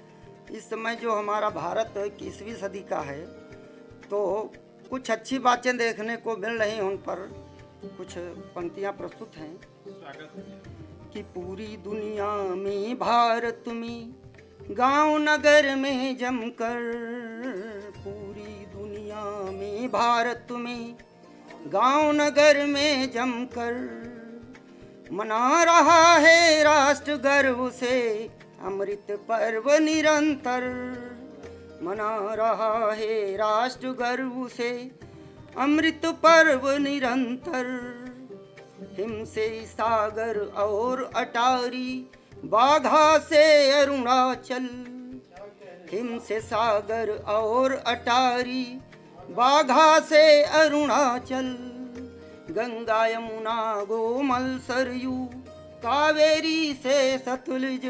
इस समय जो हमारा भारत 21वीं सदी का है, तो कुछ अच्छी बातें देखने को मिल रही हैं, उन पर कुछ पंक्तियाँ प्रस्तुत हैं कि पूरी दुनिया में भारत में गांव नगर में जमकर, पूरी दुनिया में भारत में गांव नगर में जमकर, मना रहा है राष्ट्र गर्व से अमृत पर्व निरंतर, मना रहा है राष्ट्र गर्व से अमृत पर्व निरंतर। हिम से सागर और अटारी, बाघा से अरुणाचल, हिम से सागर और अटारी, बाघा से अरुणाचल, गंगा यमुना गोमल सरयू, कावेरी से सतलुज,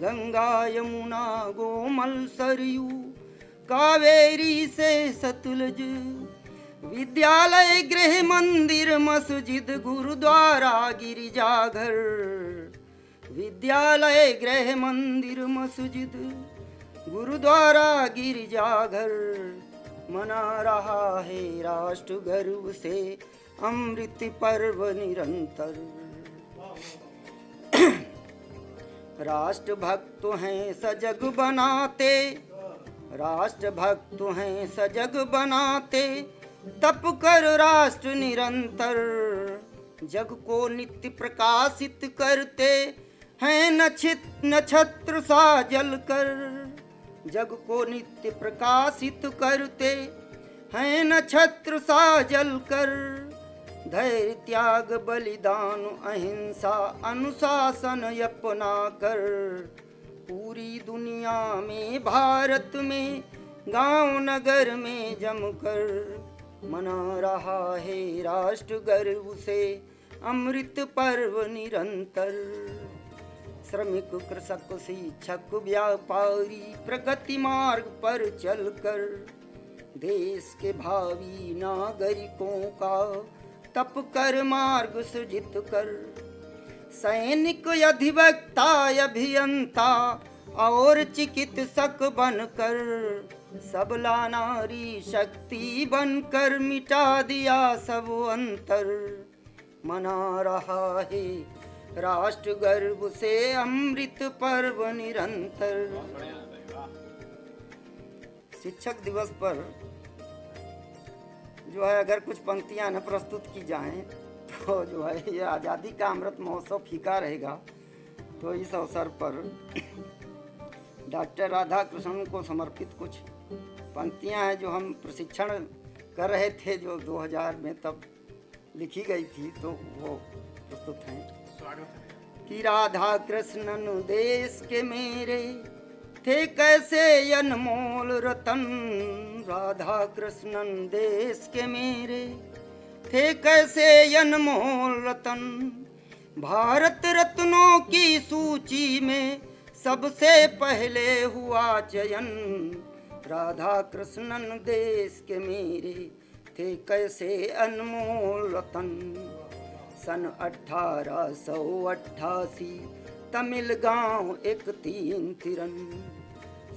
गंगा यमुना गोमल सरयू, कावेरी से सतलुज। विद्यालय गृह मंदिर मस्जिद गुरुद्वारा गिरजाघर, विद्यालय गृह मंदिर मस्जिद गुरुद्वारा गिरजाघर, मना रहा है राष्ट्र गर्व से अमृत पर्व निरंतर। राष्ट्र भक्त हैं सजग बनाते, राष्ट्र भक्त हैं सजग बनाते, तप कर राष्ट्र निरंतर, जग को नित्य प्रकाशित करते हैं नक्षत्र सा जलकर, जग को नित्य प्रकाशित करते हैं नक्षत्र सा जलकर। धैर्य त्याग बलिदान अहिंसा अनुशासन अपना कर, पूरी दुनिया में भारत में गांव नगर में जमकर, मना रहा है राष्ट्र गर्व से अमृत पर्व निरंतर। श्रमिक कृषक शिक्षक व्यापारी प्रगति मार्ग पर चलकर देश के भावी नागरिकों का तप कर मार्ग सृजित कर, सैनिक अधिवक्ता अभियंता और चिकित्सक बनकर, सबला नारी शक्ति बनकर मिटा दिया सब अंतर। मना रहा है राष्ट्र गर्व से अमृत पर्व निरंतर। शिक्षक दिवस पर जो है अगर कुछ पंक्तियां न प्रस्तुत की जाएं तो जो है ये आज़ादी का अमृत महोत्सव फीका रहेगा। तो इस अवसर पर डॉक्टर राधा कृष्णन को समर्पित कुछ पंक्तियां हैं जो हम प्रशिक्षण कर रहे थे, जो 2000 में तब लिखी गई थी, तो वो प्रस्तुत हैं। कि राधा कृष्णन देश के मेरे थे कैसे अनमोल रतन, राधा कृष्णन देश के मेरे थे कैसे अनमोल रतन। भारत रत्नों की सूची में सबसे पहले हुआ चयन, राधा कृष्णन देश के मेरे थे कैसे अनमोल रतन। सन 1888 तमिल गांव एक तीन तिरन,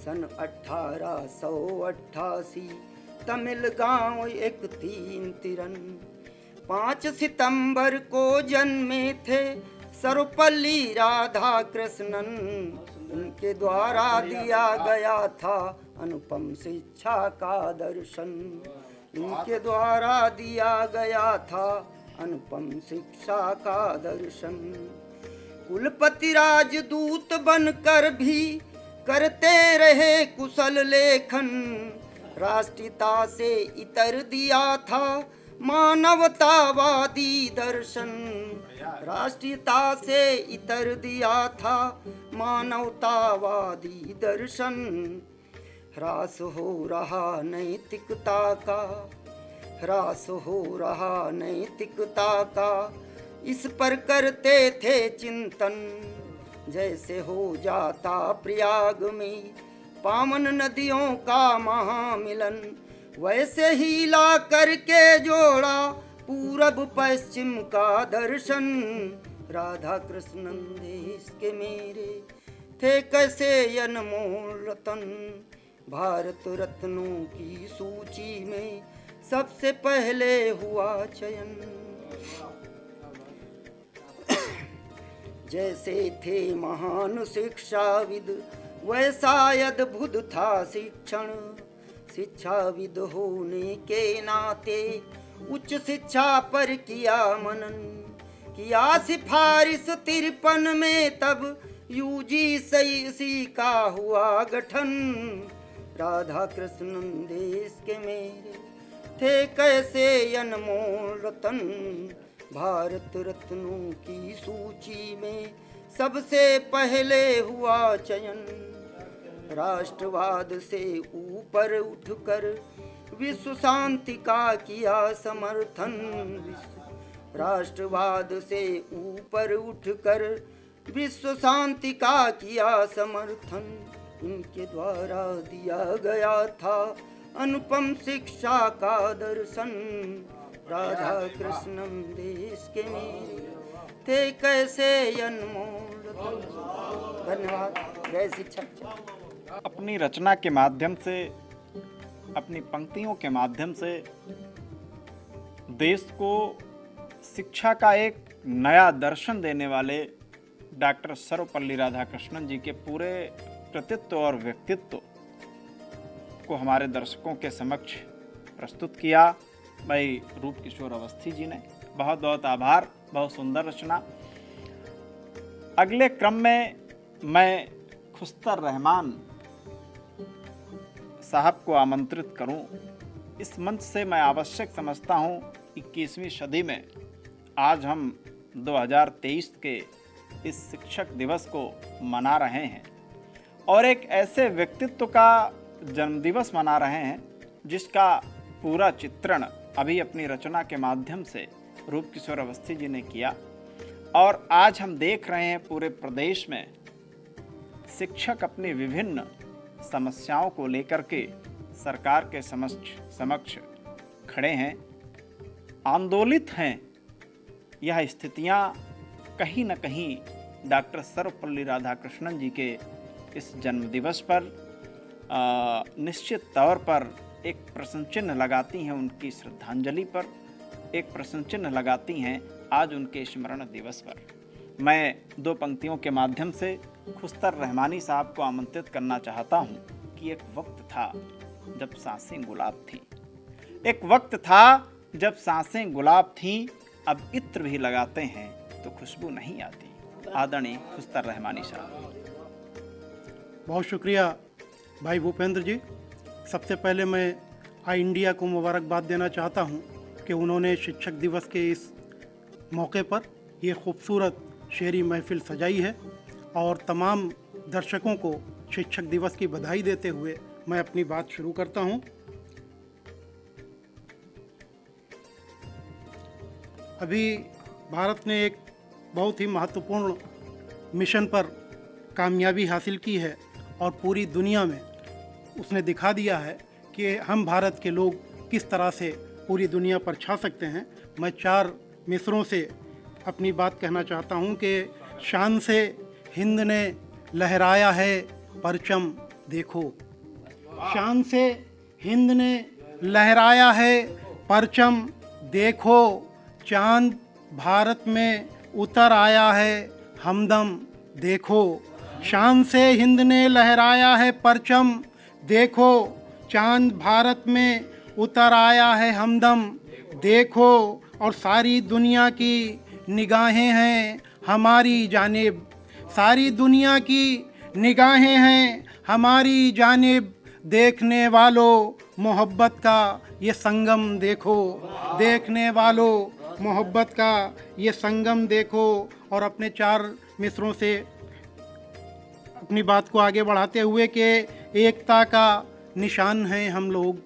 सन 1888 तमिल गांव एक तीन तिरन। 5 सितंबर को जन्मे थे सर्वपल्ली राधा कृष्णन, उनके द्वारा दिया गया था अनुपम शिक्षा का दर्शन, इनके द्वारा दिया गया था अनुपम शिक्षा का दर्शन। कुलपति राजदूत बनकर भी करते रहे कुशल लेखन, राष्ट्रीयता से इतर दिया था मानवतावादी दर्शन, राष्ट्रीयता से इतर दिया था मानवतावादी दर्शन। ह्रास हो रहा नैतिकता का, ह्रास हो रहा नैतिकता का, इस पर करते थे चिंतन। जैसे हो जाता प्रयाग में पावन नदियों का महामिलन, वैसे ही ला करके जोड़ा पूरब पश्चिम का दर्शन। राधा कृष्णन देश के मेरे थे कैसे अनमोल रतन, भारत रत्नों की सूची में सबसे पहले हुआ चयन। जैसे थे महान शिक्षाविद वैसा अद्भुत था शिक्षण, शिक्षाविद होने के नाते उच्च शिक्षा पर किया मनन, किया सिफारिश 53 में तब UGC का हुआ गठन। राधा कृष्णन देश के मेरे थे कैसे अनमोल रतन, भारत रत्नों की सूची में सबसे पहले हुआ चयन। राष्ट्रवाद से ऊपर उठकर विश्व शांति का किया समर्थन, राष्ट्रवाद से ऊपर उठकर विश्व शांति का किया समर्थन। इनके द्वारा दिया गया था अनुपम शिक्षा का दर्शन, राधा कृष्णन देश के मेरे थे कैसे अनमोल रतन। धन्यवाद। जय शिक्षक। अपनी रचना के माध्यम से, अपनी पंक्तियों के माध्यम से देश को शिक्षा का एक नया दर्शन देने वाले डॉक्टर सर्वपल्ली राधाकृष्णन जी के पूरे कृतित्व और व्यक्तित्व को हमारे दर्शकों के समक्ष प्रस्तुत किया भाई रूप किशोर अवस्थी जी ने। बहुत बहुत आभार, बहुत सुंदर रचना। अगले क्रम में मैं खुस्तर रहमान साहब को आमंत्रित करूं। इस मंच से मैं आवश्यक समझता हूं 21वीं सदी में आज हम 2023 के इस शिक्षक दिवस को मना रहे हैं और एक ऐसे व्यक्तित्व का जन्मदिवस मना रहे हैं जिसका पूरा चित्रण अभी अपनी रचना के माध्यम से रूप किशोर अवस्थी जी ने किया। और आज हम देख रहे हैं पूरे प्रदेश में शिक्षक अपनी विभिन्न समस्याओं को लेकर के सरकार के समक्ष खड़े हैं, आंदोलित हैं। यह स्थितियां कहीं न कहीं डॉक्टर सर्वपल्ली राधाकृष्णन जी के इस जन्मदिवस पर निश्चित तौर पर एक प्रश्न चिन्ह लगाती हैं, उनकी श्रद्धांजलि पर एक प्रश्न चिन्ह लगाती हैं आज उनके स्मरण दिवस पर। मैं दो पंक्तियों के माध्यम से खुस्तर रहमानी साहब को आमंत्रित करना चाहता हूं कि एक वक्त था जब सांसें गुलाब थीं, एक वक्त था जब सांसें गुलाब थीं, अब इत्र भी लगाते हैं तो खुशबू नहीं आती। आदरणीय खुस्तर रहमानी साहब। बहुत शुक्रिया भाई भूपेंद्र जी। सबसे पहले मैं आई इंडिया को मुबारकबाद देना चाहता हूं कि उन्होंने शिक्षक दिवस के इस मौके पर ये खूबसूरत शेरी महफिल सजाई है, और तमाम दर्शकों को शिक्षक दिवस की बधाई देते हुए मैं अपनी बात शुरू करता हूं। अभी भारत ने एक बहुत ही महत्वपूर्ण मिशन पर कामयाबी हासिल की है और पूरी दुनिया में उसने दिखा दिया है कि हम भारत के लोग किस तरह से पूरी दुनिया पर छा सकते हैं। मैं 4 मिसरों से अपनी बात कहना चाहता हूं कि शान से हिंद ने लहराया है परचम देखो, शान से हिंद ने लहराया है परचम देखो, चांद भारत में उतर आया है हमदम देखो। शान से हिंद ने लहराया है परचम देखो, चांद भारत में उतर आया है हमदम देखो, और सारी दुनिया की निगाहें हैं हमारी जानिब, सारी दुनिया की निगाहें हैं हमारी जानिब, देखने वालों मोहब्बत का ये संगम देखो, देखने वालों मोहब्बत का ये संगम देखो। और अपने 4 मिसरों से अपनी बात को आगे बढ़ाते हुए कि एकता का निशान है हम लोग,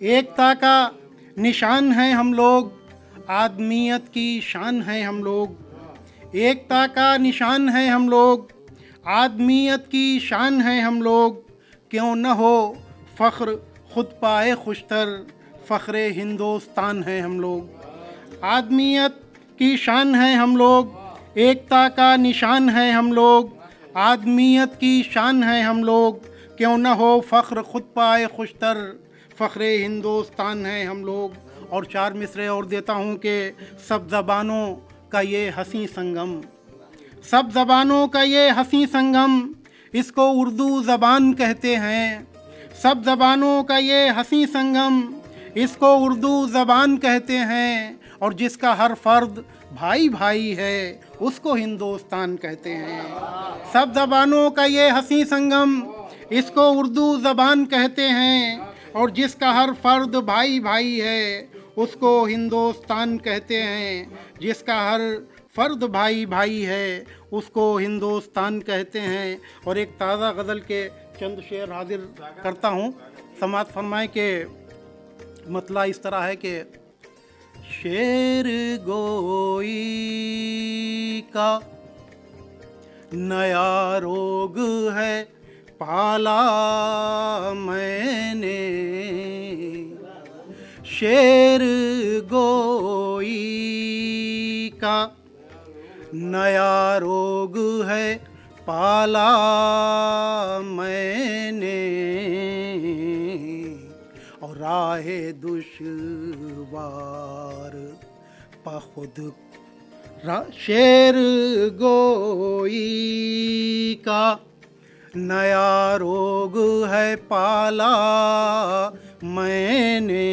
एकता का निशान है हम लोग, आदमियत की शान है हम लोग, एकता का निशान है हम लोग, आदमियत की शान है हम लोग, क्यों न हो फ़ख्र खुद पाए खुशतर, फ़ख्रे हिंदुस्तान है हम लोग, आदमियत की शान है हम लोग, एकता का निशान है हम लोग, आदमियत की शान है हम लोग, क्यों न हो फ़ख्र खुद पाए खुशतर, फ़ख्रे हिंदुस्तान है हम लोग। और 4 मिसरे और देता हूँ कि सब ज़बानों का ये हंसी संगम, सब ज़बानों का ये हंसी संगम, इसको उर्दू ज़बान कहते हैं, सब ज़बानों का ये हंसी संगम, इसको उर्दू ज़बान कहते हैं, और जिसका हर फ़र्द भाई भाई है उसको हिंदुस्तान कहते हैं। सब ज़बानों का ये हंसी संगम, इसको उर्दू ज़बान कहते हैं, और जिसका हर फ़र्द भाई भाई है उसको हिंदुस्तान कहते हैं, जिसका हर फ़र्द भाई भाई है उसको हिंदुस्तान कहते हैं। और एक ताज़ा गज़ल के चंद शेर हाजिर करता हूँ, समाअत फरमाएं कि मतला इस तरह है कि शेर गोई का नया रोग है पाला मैंने, शेर गोई का नया रोग है पाला मैंने, और राहे दुश्वार पखुद शेर गोई का नया रोग है पाला मैंने,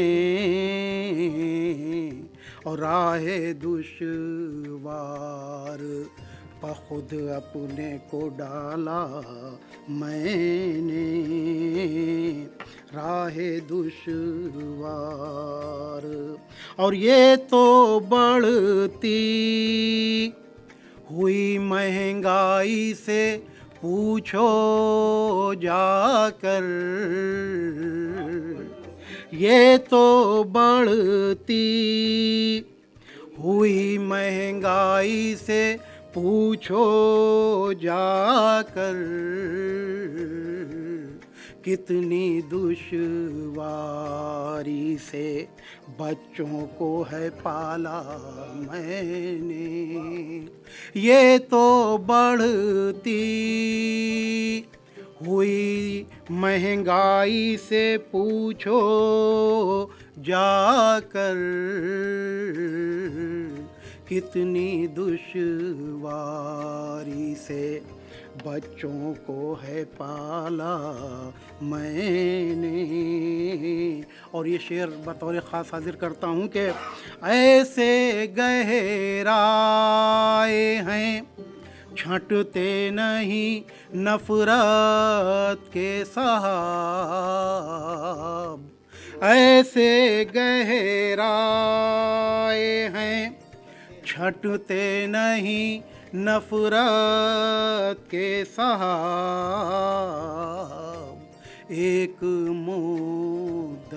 और राहे दुश्वार पखुद अपने को डाला मैंने, राहे दुश्वार। और ये तो बढ़ती हुई महंगाई से पूछो जाकर, ये तो बढ़ती हुई महंगाई से पूछो जाकर, कितनी दुश्वारी से बच्चों को है पाला मैंने। ये तो बढ़ती हुई महंगाई से पूछो जाकर, कितनी दुश्वारी से बच्चों को है पाला मैंने। और ये शेर बतौर ख़ास हाजिर करता हूँ कि ऐसे गहराए हैं छंटते नहीं नफ़रत के सहाब, ऐसे गहराए हैं छंटते नहीं नफ़रत के सहाब। एक मुद्दत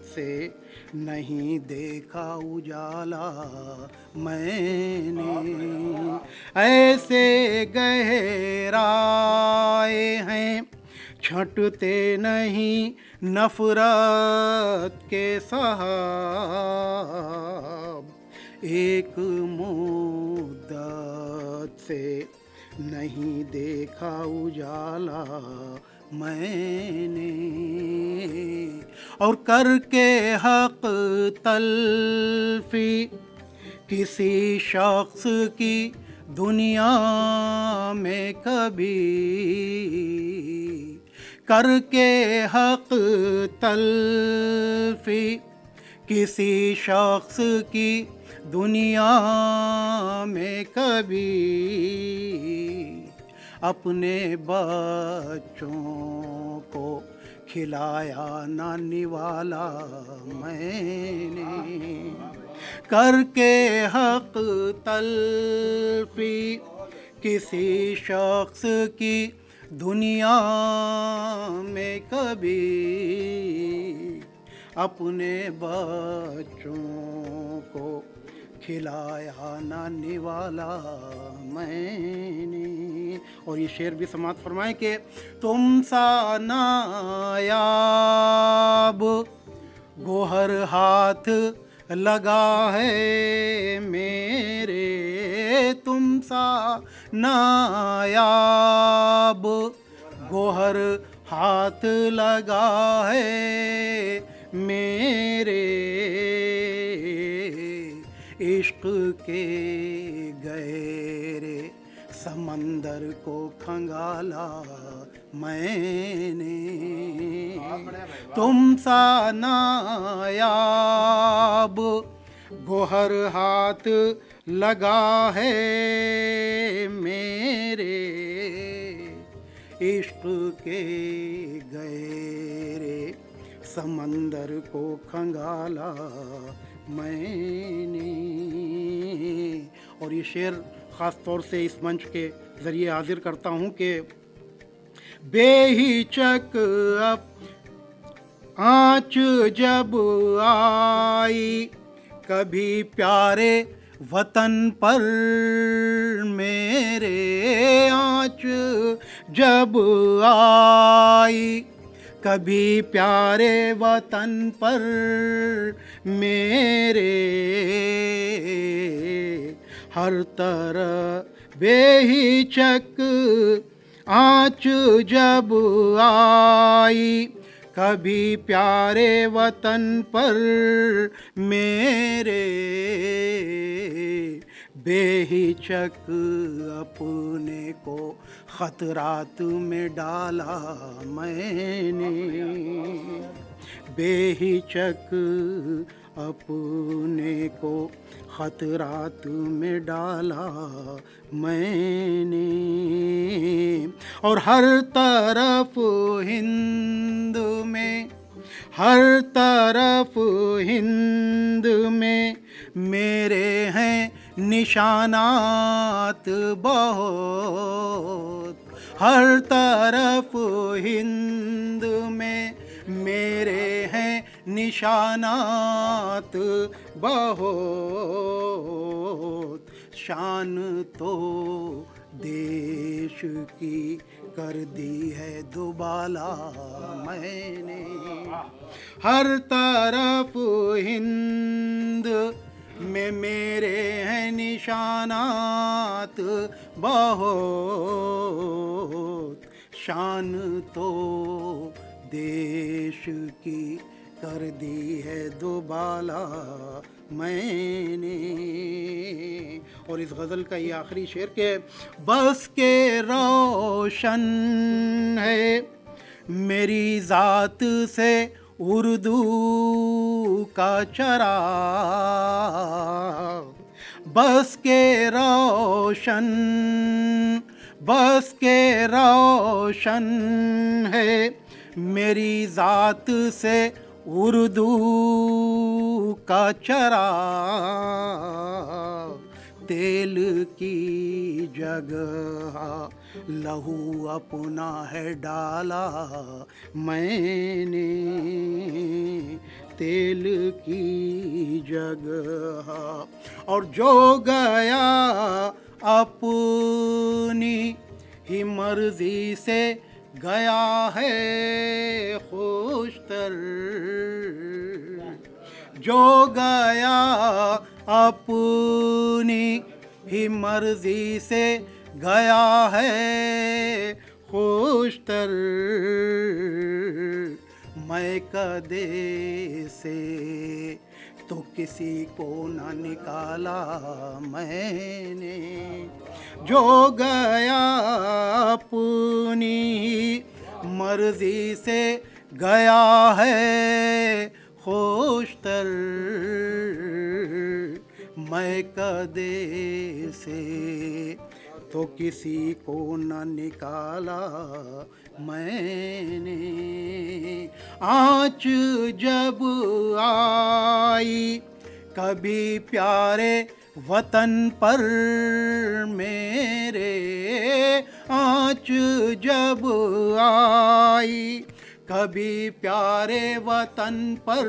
से नहीं देखा उजाला मैंने, ऐसे गहराए हैं छंटते नहीं नफ़रत के सहाब। एक मुद्दत से नहीं देखा उजाला मैंने, और करके हक तलफी किसी शख्स की दुनिया में कभी, करके हक तलफी किसी शख्स की दुनिया में कभी, अपने बच्चों को खिलाया ना निवाला मैंने। करके हक तलफी किसी शख्स की दुनिया में कभी, अपने बच्चों को खिलाया ना निवाला मैंने। और ये शेर भी समाप्त फरमाएं कि तुम सा नायाब गोहर हाथ लगा है मेरे, तुम सा नायाब गोहर हाथ लगा है मेरे, इश्क के गहरे समंदर को खंगाला मैंने। तुम सा नायाब गोहर हाथ लगा है मेरे, इश्क के गहरे समंदर को खंगाला मैंने। और ये शेर ख़ास तौर से इस मंच के ज़रिए हाजिर करता हूँ कि बेहिचक अब आँच जब आई कभी प्यारे वतन पर मेरे, आँच जब आई कभी प्यारे वतन पर मेरे, हर तरफ बेहिचक आँच जब आई कभी प्यारे वतन पर मेरे, बेहिचक अपने को खतरात में डाला मैंने, बेहिचक अपने को खतरात में डाला मैंने। और हर तरफ हिंद में, हर तरफ हिंद में मेरे हैं निशानात बहुत, हर तरफ हिंद में मेरे हैं निशानात बहुत, शान तो देश की कर दी है दुबाला मैंने। हर तरफ हिंद में मेरे हैं निशानात बहुत, शान तो देश की कर दी है दुबाला मैंने। और इस गज़ल का ये आखिरी शेर के बस के रोशन है मेरी ज़ात से उर्दू का चराग, बस के रोशन है मेरी ज़ात से उर्दू का चराग। तेल की जगह लहू अपना है डाला मैंने, तेल की जगह। और जो गया अपनी ही मर्जी से गया है खुशतर, जो गया अपनी ही मर्जी से गया है खुशतर। मैं कदे से तो किसी को न निकाला मैंने, जो गया अपनी मर्जी से गया है खुशतर। मैं कदे से तो किसी को न निकाला मैंने। आँच जब आई कभी प्यारे वतन पर मेरे, आँच जब आई कभी प्यारे वतन पर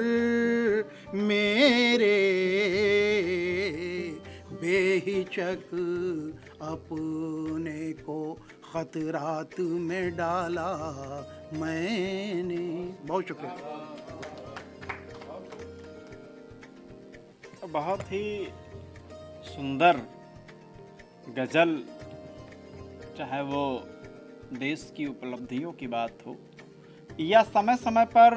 मेरे, बेहिचक अपने को खतरात में डाला मैंने। बहुत शुक्रिया। बहुत ही सुंदर गज़ल, चाहे वो देश की उपलब्धियों की बात हो या समय समय पर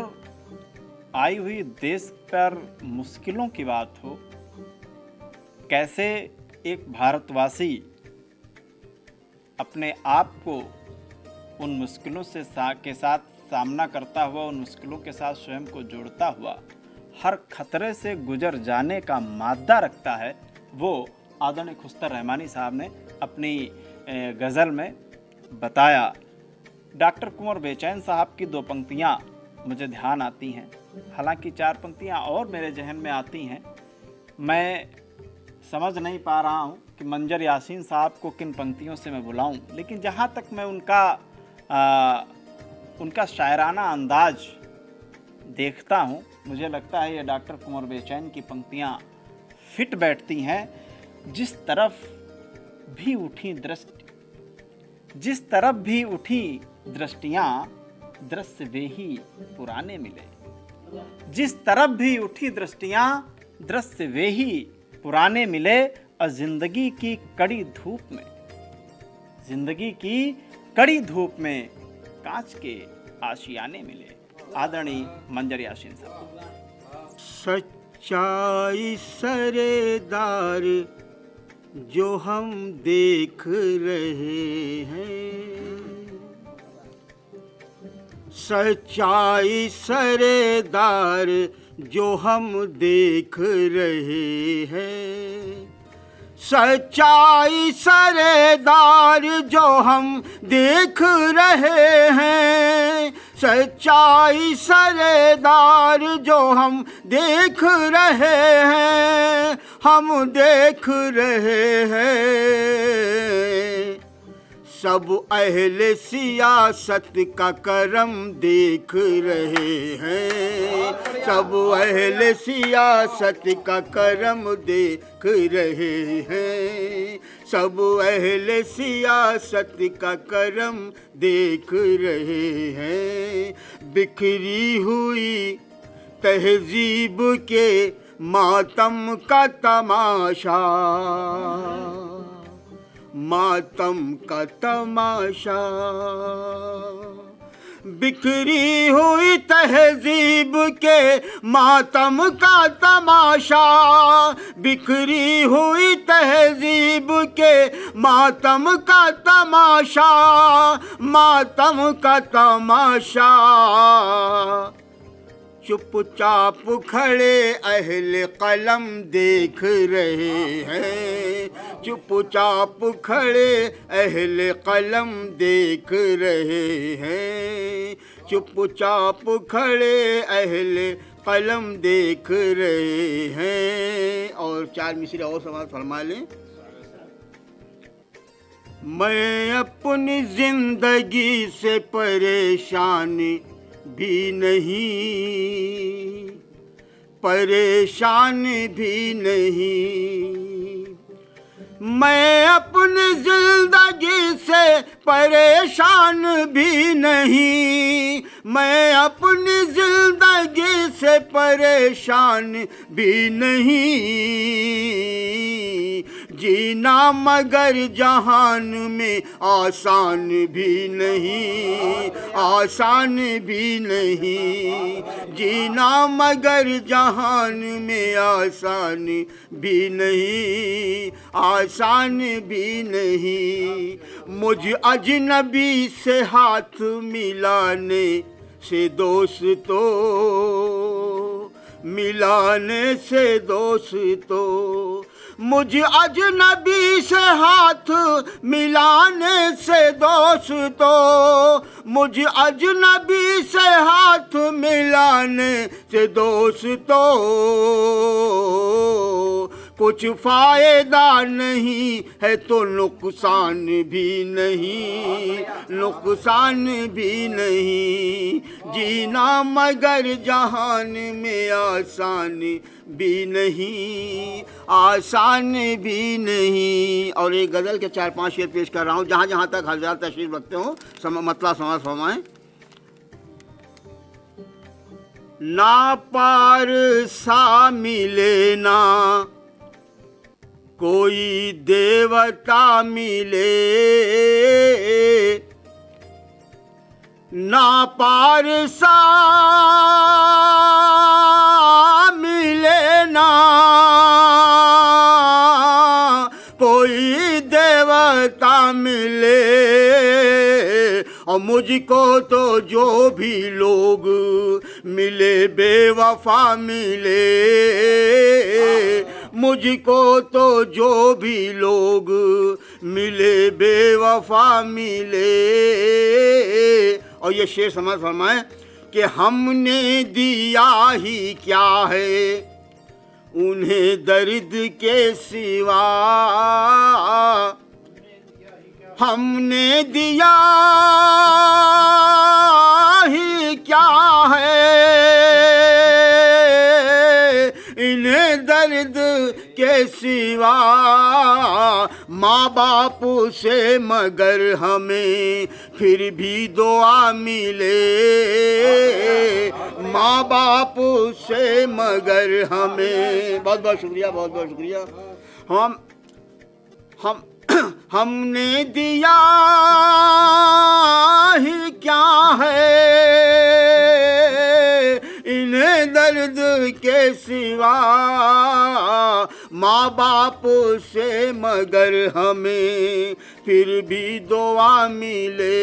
आई हुई देश पर मुश्किलों की बात हो, कैसे एक भारतवासी अपने आप को उन मुश्किलों से के साथ सामना करता हुआ, उन मुश्किलों के साथ स्वयं को जोड़ता हुआ हर खतरे से गुजर जाने का मादा रखता है, वो आदरणीय खुस्तर रहमानी साहब ने अपनी गज़ल में बताया। डॉक्टर कुंवर बेचैन साहब की दो पंक्तियाँ मुझे ध्यान आती हैं, हालांकि चार पंक्तियाँ और मेरे जहन में आती हैं। मैं समझ नहीं पा रहा हूँ कि मंजर यासीन साहब को किन पंक्तियों से मैं बुलाऊं, लेकिन जहाँ तक मैं उनका शायराना अंदाज देखता हूँ, मुझे लगता है ये डॉक्टर कुंवर बेचैन की पंक्तियाँ फिट बैठती हैं। जिस तरफ भी उठी दृष्टियाँ दृश्य वे ही पुराने मिले, जिस तरफ भी उठी दृष्टियाँ दृश्य वे ही पुराने मिले, और जिंदगी की कड़ी धूप में कांच के आशियाने मिले। आदरणीय मंजर यासीन साहब। सच्चाई सरेदार जो हम देख रहे हैं, सच्चाई सरेदार जो हम देख रहे हैं, सच्चाई सरेदार जो हम देख रहे हैं, सच्चाई सरेदार जो हम देख रहे हैं, हम देख रहे हैं। सब अहले सियासत का करम देख रहे हैं, सब अहले सियासत का करम देख रहे हैं, सब अहले सियासत का करम देख रहे हैं। बिखरी हुई तहजीब के मातम का तमाशा, मातम का तमाशा। बिखरी हुई तहजीब के मातम का तमाशा, बिखरी हुई तहजीब के मातम का तमाशा, मातम का तमाशा। चुपचाप खड़े अहले कलम देख रहे हैं, चुपचाप खड़े अहले कलम देख रहे हैं, चुपचाप खड़े अहले कलम देख रहे हैं। और 4 मिसरे और समाज फरमा लें। मैं अपनी जिंदगी से परेशान भी नहीं, परेशान भी नहीं। मैं अपनी जिंदगी से परेशान भी नहीं, मैं अपनी जिंदगी से परेशान भी नहीं। जीना मगर जहान में आसान भी नहीं, आसान भी नहीं। जीना मगर जहान में आसान भी नहीं, आसान भी नहीं। मुझ अजनबी से हाथ मिलाने से दोस्तों, मिलाने से दोस्तों। मुझ अजनबी से हाथ मिलाने से दोस्तों, मुझ अजनबी से हाथ मिलाने से दोस्तों। कुछ फायदा नहीं है तो नुकसान भी नहीं, नुकसान भी नहीं। जीना मगर जहान में आसान भी नहीं, आसान भी नहीं। और एक गज़ल के 4-5 शेर पेश कर रहा हूँ, जहाँ जहाँ तक हज़रात तशरीफ़ रखते हो मतलब समाज फरमाएं। ना पार सा मिले ना कोई देवता मिले, ना पार सा मिले ना कोई देवता मिले। और मुझको तो जो भी लोग मिले बेवफा मिले, मुझको तो जो भी लोग मिले बेवफा मिले। और ये शेर समझ फरमाएं कि हमने दिया ही क्या है उन्हें दर्द के सिवा, हमने दिया ही क्या है इन्हें दर्द के सिवा। माँ बाप से मगर हमें फिर भी दुआ मिले, माँ बाप से मगर हमें। बहुत बहुत शुक्रिया, बहुत बहुत शुक्रिया। हमने दिया ही क्या है इन्हें दर्द के सिवा। माँ बाप से मगर हमें फिर भी दुआ मिले,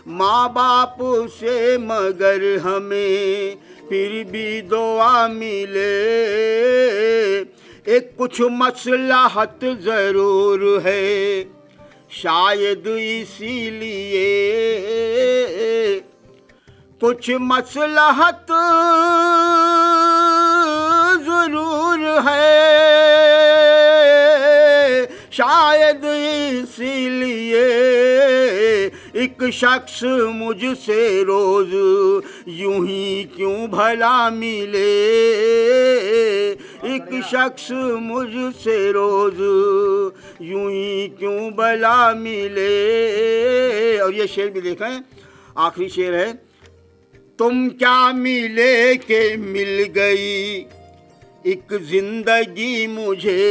माँ बाप से मगर हमें फिर भी दुआ मिले। एक कुछ मसलहत ज़रूर है शायद इसीलिए, कुछ मसलहत ज़रूर है शायद इसीलिए। एक एक शख्स मुझसे रोज यूं ही क्यों भला मिले, एक शख्स मुझसे रोज यूं ही क्यों भला मिले। और ये शेर भी देखें, आखिरी शेर है, तुम क्या मिले के मिल गई एक जिंदगी मुझे,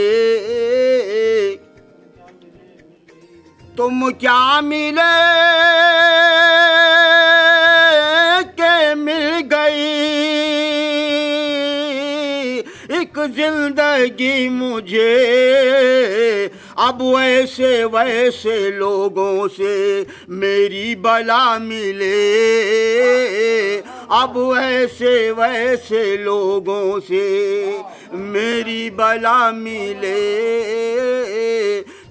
तुम क्या मिले के मिल गई एक जिंदगी मुझे, अब वैसे वैसे लोगों से मेरी बला मिले, अब वैसे वैसे लोगों से मेरी बला मिले।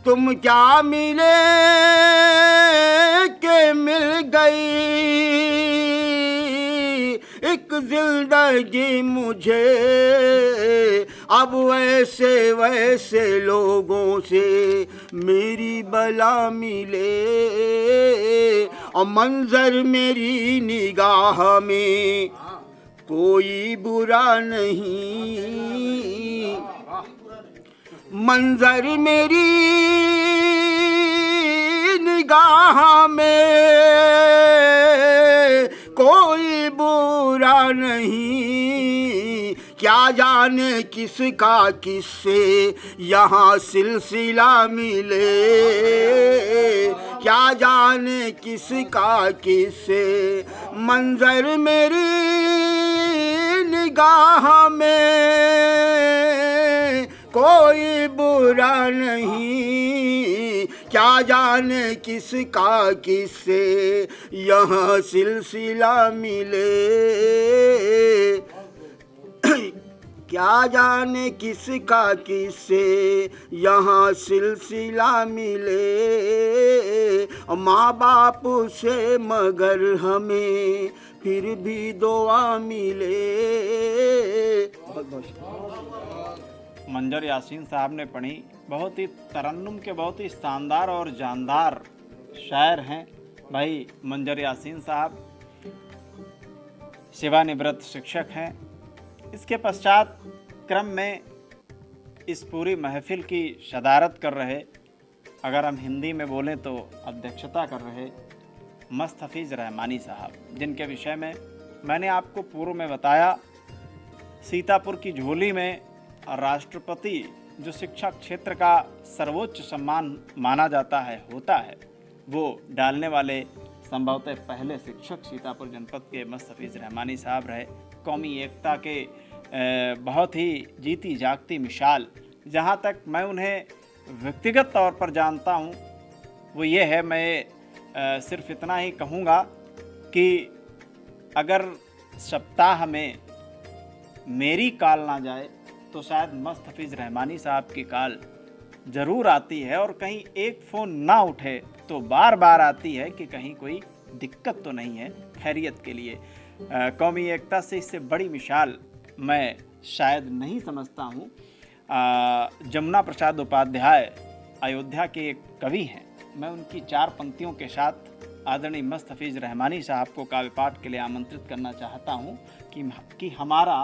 तुम क्या मिले के मिल गई एक जिंदगी मुझे, अब वैसे वैसे लोगों से मेरी बला मिले। और मंजर मेरी निगाह में कोई बुरा नहीं, मंजर मेरी निगाह में कोई बुरा नहीं, क्या जाने किसका किससे यहाँ सिलसिला मिले, क्या जाने किसका किससे मंजर मेरी निगाह में कोई बुरा नहीं, क्या जाने किसका किससे यहाँ सिलसिला मिले, क्या जाने किसका किससे यहाँ सिलसिला मिले। माँ बाप से मगर हमें फिर भी दुआ मिले। मंजर यासीन साहब ने पढ़ी, बहुत ही तरन्नुम के बहुत ही शानदार और जानदार शायर हैं भाई मंजर यासीन साहब, सेवानिवृत्त शिक्षक हैं। इसके पश्चात क्रम में इस पूरी महफिल की सदारत कर रहे, अगर हम हिंदी में बोलें तो अध्यक्षता कर रहे मस्त हफीज़ रहमानी साहब, जिनके विषय में मैंने आपको पूर्व में बताया। सीतापुर की झोली में राष्ट्रपति जो शिक्षा क्षेत्र का सर्वोच्च सम्मान माना जाता है होता है, वो डालने वाले संभवतः पहले शिक्षक सीतापुर जनपद के मस्त हफीज़ रहमानी साहब रहे। कौमी एकता के बहुत ही जीती जागती मिसाल। जहाँ तक मैं उन्हें व्यक्तिगत तौर पर जानता हूँ वो ये है, मैं सिर्फ इतना ही कहूँगा कि अगर सप्ताह में मेरी कॉल ना जाए तो शायद मस्त हफीज़ रहमानी साहब की कॉल ज़रूर आती है, और कहीं एक फ़ोन ना उठे तो बार बार आती है कि कहीं कोई दिक्कत तो नहीं है खैरियत के लिए। कौमी एकता से इससे बड़ी मिसाल मैं शायद नहीं समझता हूँ। जमुना प्रसाद उपाध्याय अयोध्या के एक कवि हैं, मैं उनकी 4 पंक्तियों के साथ आदरणीय मस्त हफीज़ रहमानी साहब को काव्य पाठ के लिए आमंत्रित करना चाहता हूँ कि हमारा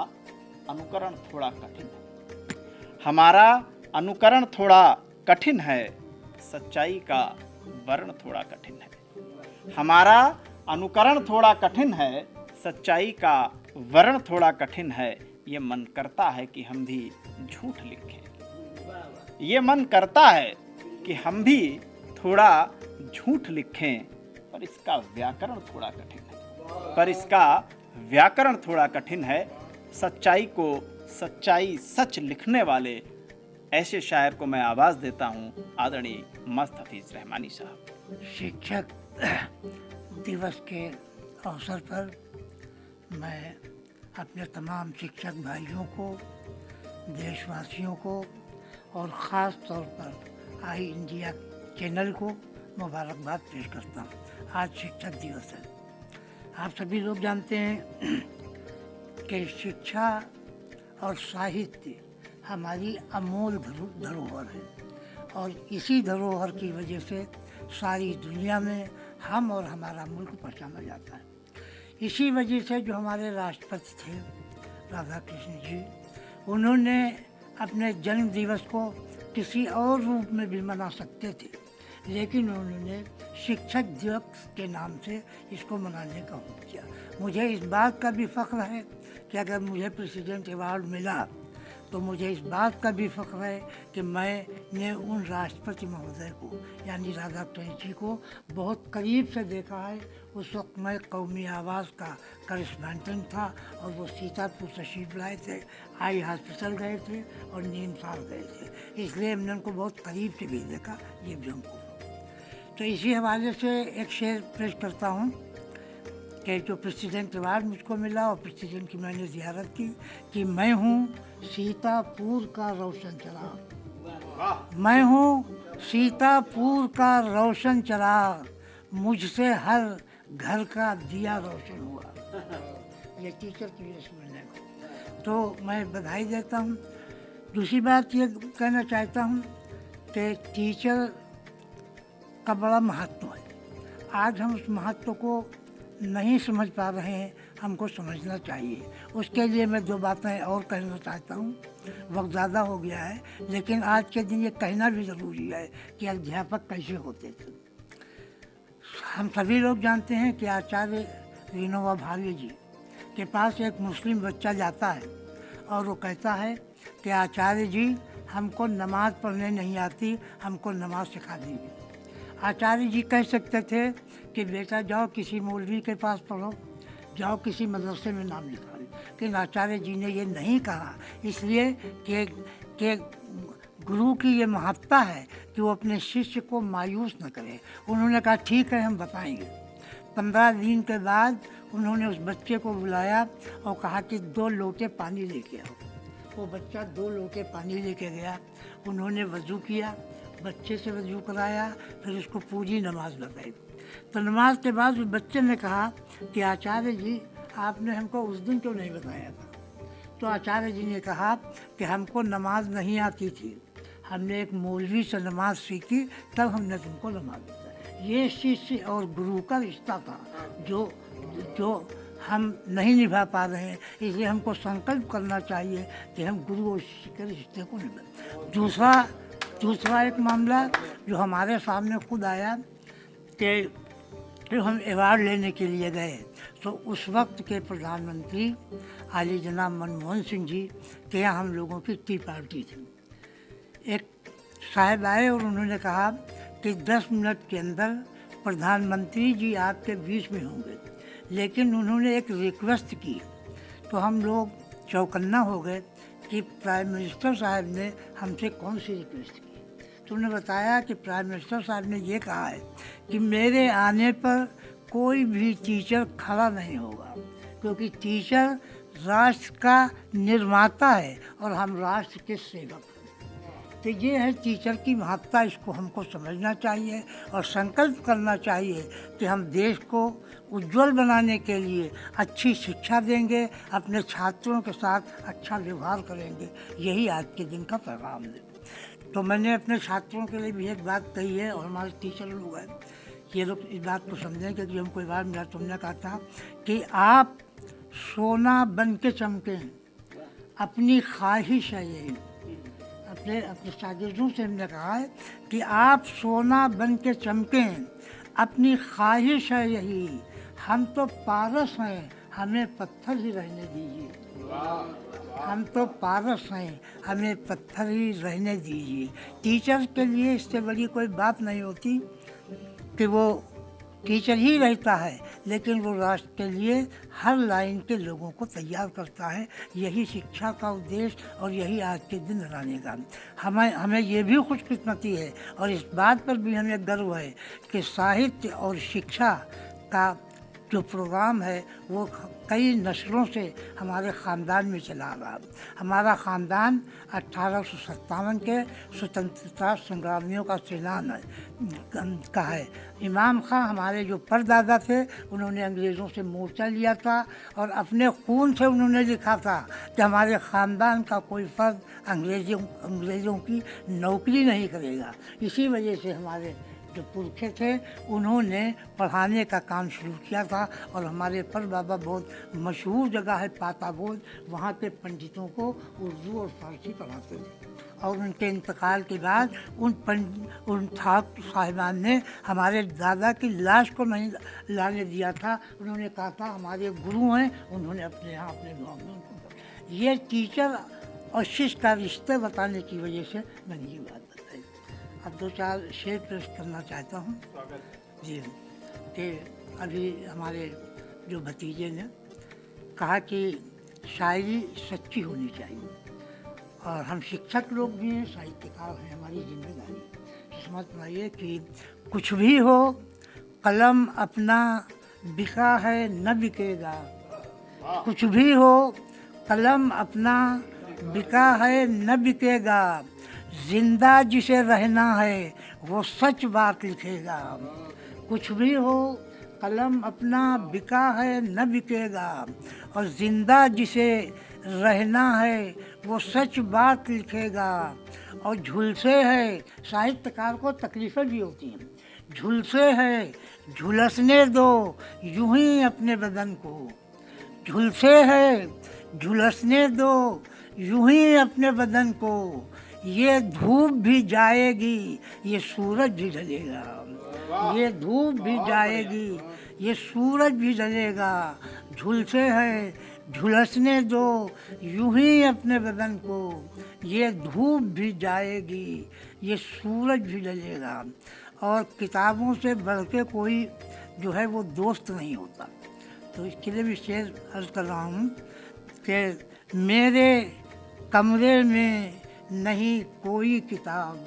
अनुकरण थोड़ा कठिन है, हमारा अनुकरण थोड़ा कठिन है, सच्चाई का वर्ण थोड़ा कठिन है। हमारा अनुकरण थोड़ा कठिन है, सच्चाई का वर्ण थोड़ा कठिन है। ये मन करता है कि हम भी झूठ लिखें, ये मन करता है कि हम भी थोड़ा झूठ लिखें, पर इसका व्याकरण थोड़ा कठिन है, पर इसका व्याकरण थोड़ा कठिन है। सच्चाई को सच्चाई सच लिखने वाले ऐसे शायर को मैं आवाज़ देता हूँ, आदरणीय मस्त हफीज़ रहमानी साहब। शिक्षक दिवस के अवसर पर मैं अपने तमाम शिक्षक भाइयों को, देशवासियों को और ख़ास तौर पर आई इंडिया चैनल को मुबारकबाद पेश करता हूँ। आज शिक्षक दिवस है। आप सभी लोग जानते हैं कि शिक्षा और साहित्य हमारी अमूल धरोहर है, और इसी धरोहर की वजह से सारी दुनिया में हम और हमारा मुल्क पहचाना जाता है। इसी वजह से जो हमारे राष्ट्रपति थे राधा कृष्ण जी, उन्होंने अपने जन्म दिवस को किसी और रूप में भी मना सकते थे, लेकिन उन्होंने शिक्षक दिवस के नाम से इसको मनाने का हुक्म किया। मुझे इस बात का भी फ़ख्र है कि अगर मुझे प्रेसिडेंट अवार्ड मिला तो मुझे इस बात का भी फ़ख्र है कि मैंने उन राष्ट्रपति महोदय को यानी राधा कृष्ण जी को बहुत करीब से देखा है। उस वक्त मैं कौमी आवाज़ का करेस्पॉन्डेंट था और वो सीतापुर तशरीफ लाए थे, आई हॉस्पिटल गए थे और नीम साल गए थे, इसलिए हमने उनको बहुत करीब से भी देखा। ये भी हमको तो इसी हवाले से एक शेर पेश करता हूँ कि जो प्रेसिडेंट अवार्ड मुझको मिला और प्रेसिडेंट की मैंने ज़ियारत की कि मैं हूँ सीतापुर का रोशन चिराग, मैं हूँ सीतापुर का रोशन चिराग, मुझसे हर घर का दिया रोशन हुआ। ये टीचर की वजह से मिलने को तो मैं बधाई देता हूँ। दूसरी बात ये कहना चाहता हूँ कि टीचर का बड़ा महत्व है। आज हम उस महत्व को नहीं समझ पा रहे हैं, हमको समझना चाहिए। उसके लिए मैं दो बातें और कहना चाहता हूँ। वक्त ज़्यादा हो गया है, लेकिन आज के दिन ये कहना भी ज़रूरी है कि अध्यापक कैसे होते थे। हम सभी लोग जानते हैं कि आचार्य विनोबा भावे जी के पास एक मुस्लिम बच्चा जाता है और वो कहता है कि आचार्य जी हमको नमाज़ पढ़ने नहीं आती, हमको नमाज़ सिखा दीजिए। आचार्य जी कह सकते थे कि बेटा जाओ किसी मौलवी के पास पढ़ो, जाओ किसी मदरसे में नाम लिखा लो, लेकिन आचार्य जी ने ये नहीं कहा, इसलिए कि गुरु की ये महत्ता है कि वो अपने शिष्य को मायूस न करे। उन्होंने कहा ठीक है हम बताएंगे। 15 दिन के बाद उन्होंने उस बच्चे को बुलाया और कहा कि 2 लोटे पानी लेके आओ। वो बच्चा 2 लोटे पानी लेके गया। उन्होंने वज़ू किया, बच्चे से वज़ू कराया, फिर उसको पूरी नमाज बताई। तो नमाज के बाद उस बच्चे ने कहा कि आचार्य जी आपने हमको उस दिन क्यों नहीं बताया था। तो आचार्य जी ने कहा कि हमको नमाज नहीं आती थी, हमने एक मौलवी से नमाज सीखी, तब हमने तुमको नमाज बताया। ये शिष्य और गुरु का रिश्ता था जो हम नहीं निभा पा रहे हैं, इसलिए हमको संकल्प करना चाहिए कि हम गुरु और शिष्य के रिश्ते को निभा। दूसरा एक मामला जो हमारे सामने खुद आया कि जब हम अवार्ड लेने के लिए गए तो उस वक्त के प्रधानमंत्री आली जनाब मनमोहन सिंह जी के यहाँ हम लोगों की टी पार्टी थी। एक साहब आए और उन्होंने कहा कि 10 मिनट के अंदर प्रधानमंत्री जी आपके बीच में होंगे, लेकिन उन्होंने एक रिक्वेस्ट की। तो हम लोग चौकन्ना हो गए कि प्राइम मिनिस्टर साहब ने हमसे कौन सी रिक्वेस्ट की। तो उन्होंने बताया कि प्राइम मिनिस्टर साहब ने ये कहा है कि मेरे आने पर कोई भी टीचर खड़ा नहीं होगा, क्योंकि टीचर राष्ट्र का निर्माता है और हम राष्ट्र के सेवक हैं। तो ये है टीचर की महत्ता, इसको हमको समझना चाहिए और संकल्प करना चाहिए कि हम देश को उज्जवल बनाने के लिए अच्छी शिक्षा देंगे, अपने छात्रों के साथ अच्छा व्यवहार करेंगे। यही आज के दिन का पैगाम है। तो मैंने अपने छात्रों के लिए भी एक बात कही है और हमारे टीचर लोग हैं, ये लोग इस बात को समझें कि जब हमको बार मिला तुमने कहा था कि आप सोना बन के चमकें, अपनी ख्वाहिश है यही। अपने शागिर्दों से हमने कहा है कि आप सोना बन के चमकें, अपनी ख्वाहिश है यही। हम तो पारस हैं, हमें पत्थर ही रहने दीजिए। हम तो पारस हैं, हमें पत्थर ही रहने दीजिए। टीचर के लिए इससे बड़ी कोई बात नहीं होती कि वो टीचर ही रहता है, लेकिन वो राष्ट्र के लिए हर लाइन के लोगों को तैयार करता है। यही शिक्षा का उद्देश्य और यही आज के दिन लाने का। हमें ये भी खुशकिस्मती है और इस बात पर भी हमें गर्व है कि साहित्य और शिक्षा का जो प्रोग्राम है वो कई नस्लों से हमारे ख़ानदान में चला आ रहा। हमारा ख़ानदान 1857 के स्वतंत्रता संग्रामियों का सेनान का है। इमाम खां हमारे जो परदादा थे, उन्होंने अंग्रेज़ों से मोर्चा लिया था और अपने खून से उन्होंने लिखा था कि हमारे ख़ानदान का कोई फ़र्द अंग्रेज़ों की नौकरी नहीं करेगा। इसी वजह से हमारे जो पुरखे थे उन्होंने पढ़ाने का काम शुरू किया था। और हमारे पर बाबा बहुत मशहूर जगह है पाताबोध, वहाँ पे पंडितों को उर्दू और फारसी पढ़ाते थे। और उनके इंतकाल के बाद उन साहिबान ने हमारे दादा की लाश को नहीं लाने दिया था। उन्होंने कहा था हमारे गुरु हैं, उन्होंने अपने यहाँ अपने गाँव में उनको। ये टीचर और शिष्य का रिश्ते बताने की वजह से मैंने ये बात बताई। अब 2-4 शेर पेश करना चाहता हूँ जी, कि अभी हमारे जो भतीजे ने कहा कि शायरी सच्ची होनी चाहिए, और हम शिक्षक लोग भी हैं, साहित्यकार हैं, हमारी जिम्मेदारी। समझ पाइए कि कुछ भी हो कलम अपना बिका है न बिकेगा, कुछ भी हो कलम अपना बिका है न बिकेगा, जिंदा जिसे रहना है वो सच बात लिखेगा। कुछ भी हो कलम अपना बिका है न बिकेगा, और जिंदा जिसे रहना है वो सच बात लिखेगा। और झुलसे है, साहित्यकार को तकलीफ़ें भी होती हैं, झुलसे है झुलसने दो यूं ही अपने बदन को, झुलसे है झुलसने दो यूं ही अपने बदन को, ये धूप भी जाएगी ये सूरज भी ढलेगा, ये धूप भी जाएगी ये सूरज भी ढलेगा। झुलसे है झुलसने दो यूं ही अपने बदन को, ये धूप भी जाएगी ये सूरज भी ढलेगा। और किताबों से बढ़ के कोई जो है वो दोस्त नहीं होता। तो इसके लिए भी शेर अर्ज़ कर रहा हूँ कि मेरे कमरे में नहीं कोई किताब,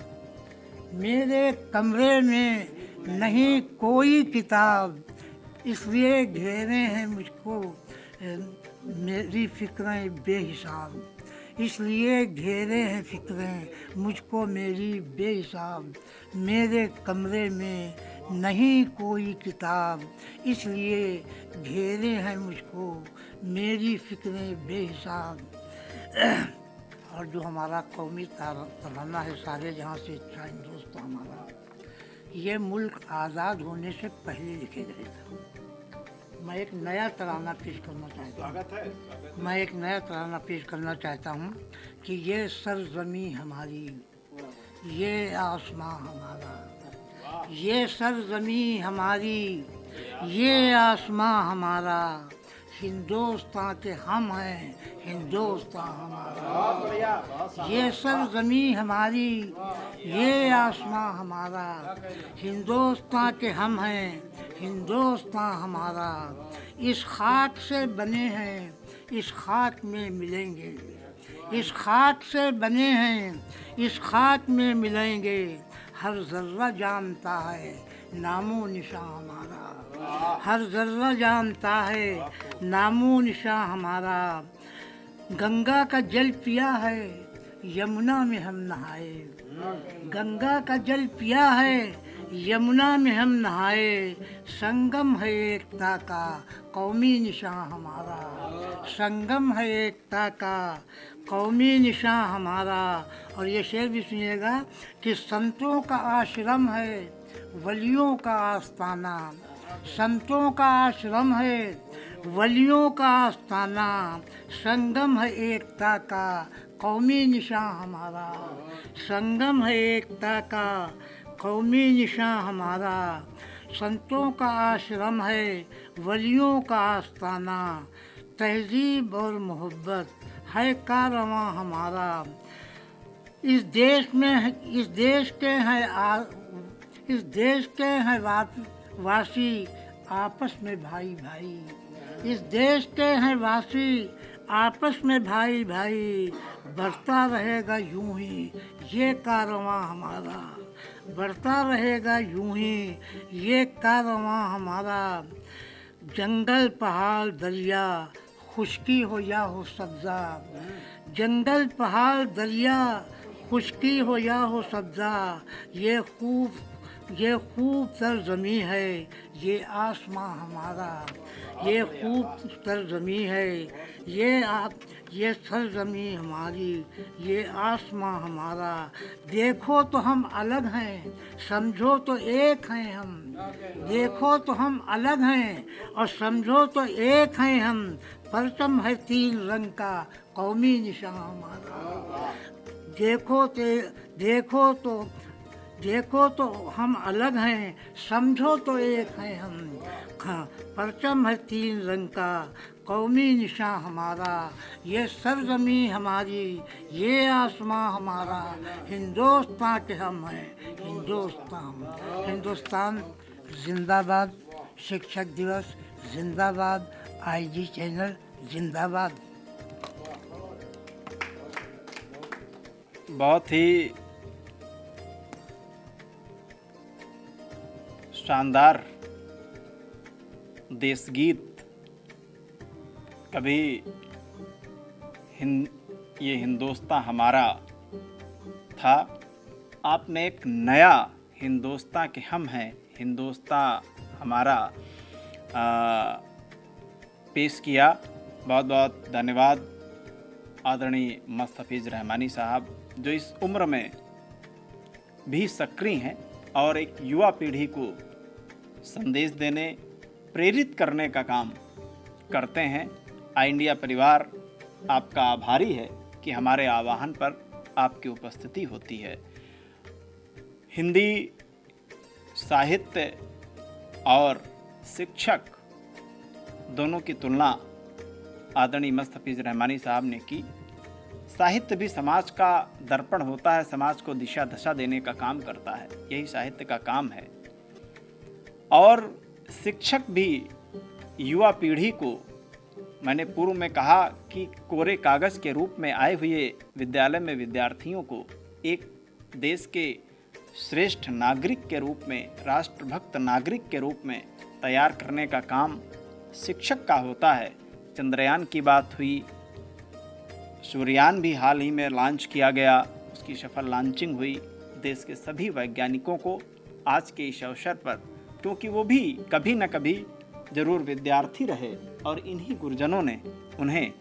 मेरे कमरे में नहीं कोई किताब, इसलिए घेरे हैं मुझको मेरी फ़िक्रें बेहिसाब, इसलिए घेरे हैं फ़िक्रें मुझको मेरी बेहिसाब। मेरे कमरे में नहीं कोई किताब, इसलिए घेरे हैं मुझको मेरी फ़िक्रें बेहिसाब। और जो हमारा कौमी तराना है सारे जहाँ से अच्छा हिंदुस्तान हमारा, ये मुल्क आज़ाद होने से पहले लिखे गए थे। मैं एक नया तराना पेश करना चाहता हूँ, मैं एक नया तराना पेश करना चाहता हूँ कि ये सरज़मी हमारी, ये आसमां हमारा, ये सरज़मी हमारी, ये आसमां हमारा, हिंदुस्तान के हम हैं हिंदुस्तान हमारा। ये सरज़मी हमारी, ये आसमां हमारा, हिंदुस्तान के हम हैं हिंदुस्तान हमारा। इस खाक से बने हैं इस खाक में मिलेंगे, इस खाक से बने हैं इस खाक में मिलेंगे। हर ज़र्रा जानता है नामो निशान हमारा, हर ज़र्रा जानता है नामो निशान हमारा। गंगा का जल पिया है यमुना में हम नहाए, गंगा का जल पिया है यमुना में हम नहाए। संगम है एकता का कौमी निशान हमारा, संगम है एकता का कौमी निशान हमारा। और ये शेर भी सुनिएगा कि संतों का आश्रम है वलियों का आस्ताना, संतों का आश्रम है वलियों का आस्ताना। संगम है एकता का कौमी निशान हमारा, संगम है एकता का कौमी निशान हमारा। संतों का आश्रम है वलियों का आस्ताना, तहजीब और मोहब्बत है कारवां हमारा। इस देश के हैं वासी आपस में भाई भाई, इस देश के हैं वासी आपस में भाई भाई। बढ़ता रहेगा यूं ही ये कारवां हमारा, बढ़ता रहेगा यूं ही ये कारवां हमारा। जंगल पहाड़ दरिया खुशकी हो या हो सब्ज़ा, जंगल पहाड़ दरिया खुशकी हो या हो सब्ज़ा। ये ये खूब सरजमी है ये आसमां हमारा, ये खूब सरजमी है ये सरजमी हमारी, ये आसमां हमारा। देखो तो हम अलग हैं, समझो तो एक हैं हम। देखो तो हम अलग हैं और समझो तो एक हैं हम। परचम है 3 रंग का कौमी निशान हमारा। देखो तो हम अलग हैं, समझो तो एक हैं हम। परचम है 3 रंग का कौमी निशान हमारा, ये सरजमी हमारी, ये आसमां हमारा। हिंदुस्तान के हम हैं, हिंदुस्तान जिंदाबाद। शिक्षक दिवस जिंदाबाद। आईजी चैनल जिंदाबाद। बहुत ही शानदार देशगीत। कभी ये हिंदुस्तान हमारा था, आपने एक नया हिंदुस्तान के हम हैं, हिंदुस्तान हमारा पेश किया। बहुत बहुत धन्यवाद आदरणीय मुस्तफीज़ रहमानी साहब, जो इस उम्र में भी सक्रिय हैं और एक युवा पीढ़ी को संदेश देने, प्रेरित करने का काम करते हैं। आई इंडिया परिवार आपका आभारी है कि हमारे आह्वान पर आपकी उपस्थिति होती है। हिंदी साहित्य और शिक्षक दोनों की तुलना आदरणीय मुस्तफीज़ रहमानी साहब ने की। साहित्य भी समाज का दर्पण होता है, समाज को दिशा दशा देने का काम करता है, यही साहित्य का काम है। और शिक्षक भी युवा पीढ़ी को, मैंने पूर्व में कहा कि कोरे कागज़ के रूप में आए हुए विद्यालय में विद्यार्थियों को एक देश के श्रेष्ठ नागरिक के रूप में, राष्ट्रभक्त नागरिक के रूप में तैयार करने का काम शिक्षक का होता है। चंद्रयान की बात हुई, सूर्ययान भी हाल ही में लॉन्च किया गया, उसकी सफल लॉन्चिंग हुई। देश के सभी वैज्ञानिकों को आज के इस अवसर पर, क्योंकि वो भी कभी न कभी जरूर विद्यार्थी रहे और इन्हीं गुरुजनों ने उन्हें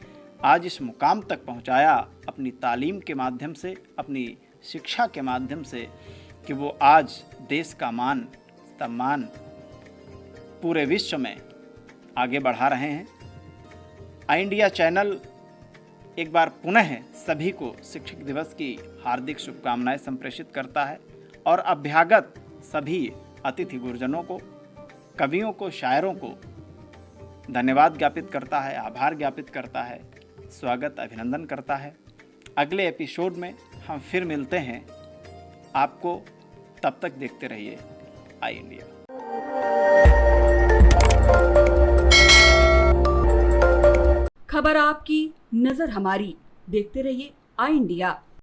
आज इस मुकाम तक पहुंचाया अपनी तालीम के माध्यम से, अपनी शिक्षा के माध्यम से, कि वो आज देश का मान सम्मान पूरे विश्व में आगे बढ़ा रहे हैं। आई इंडिया चैनल एक बार पुनः सभी को शिक्षक दिवस की हार्दिक शुभकामनाएं संप्रेषित करता है और अभ्यागत सभी अतिथि गुरुजनों को, कवियों को, शायरों को धन्यवाद ज्ञापित करता है, आभार ज्ञापित करता है, स्वागत अभिनंदन करता है। अगले एपिसोड में हम फिर मिलते हैं आपको, तब तक देखते रहिए आई इंडिया। खबर आपकी, नजर हमारी। देखते रहिए आई इंडिया।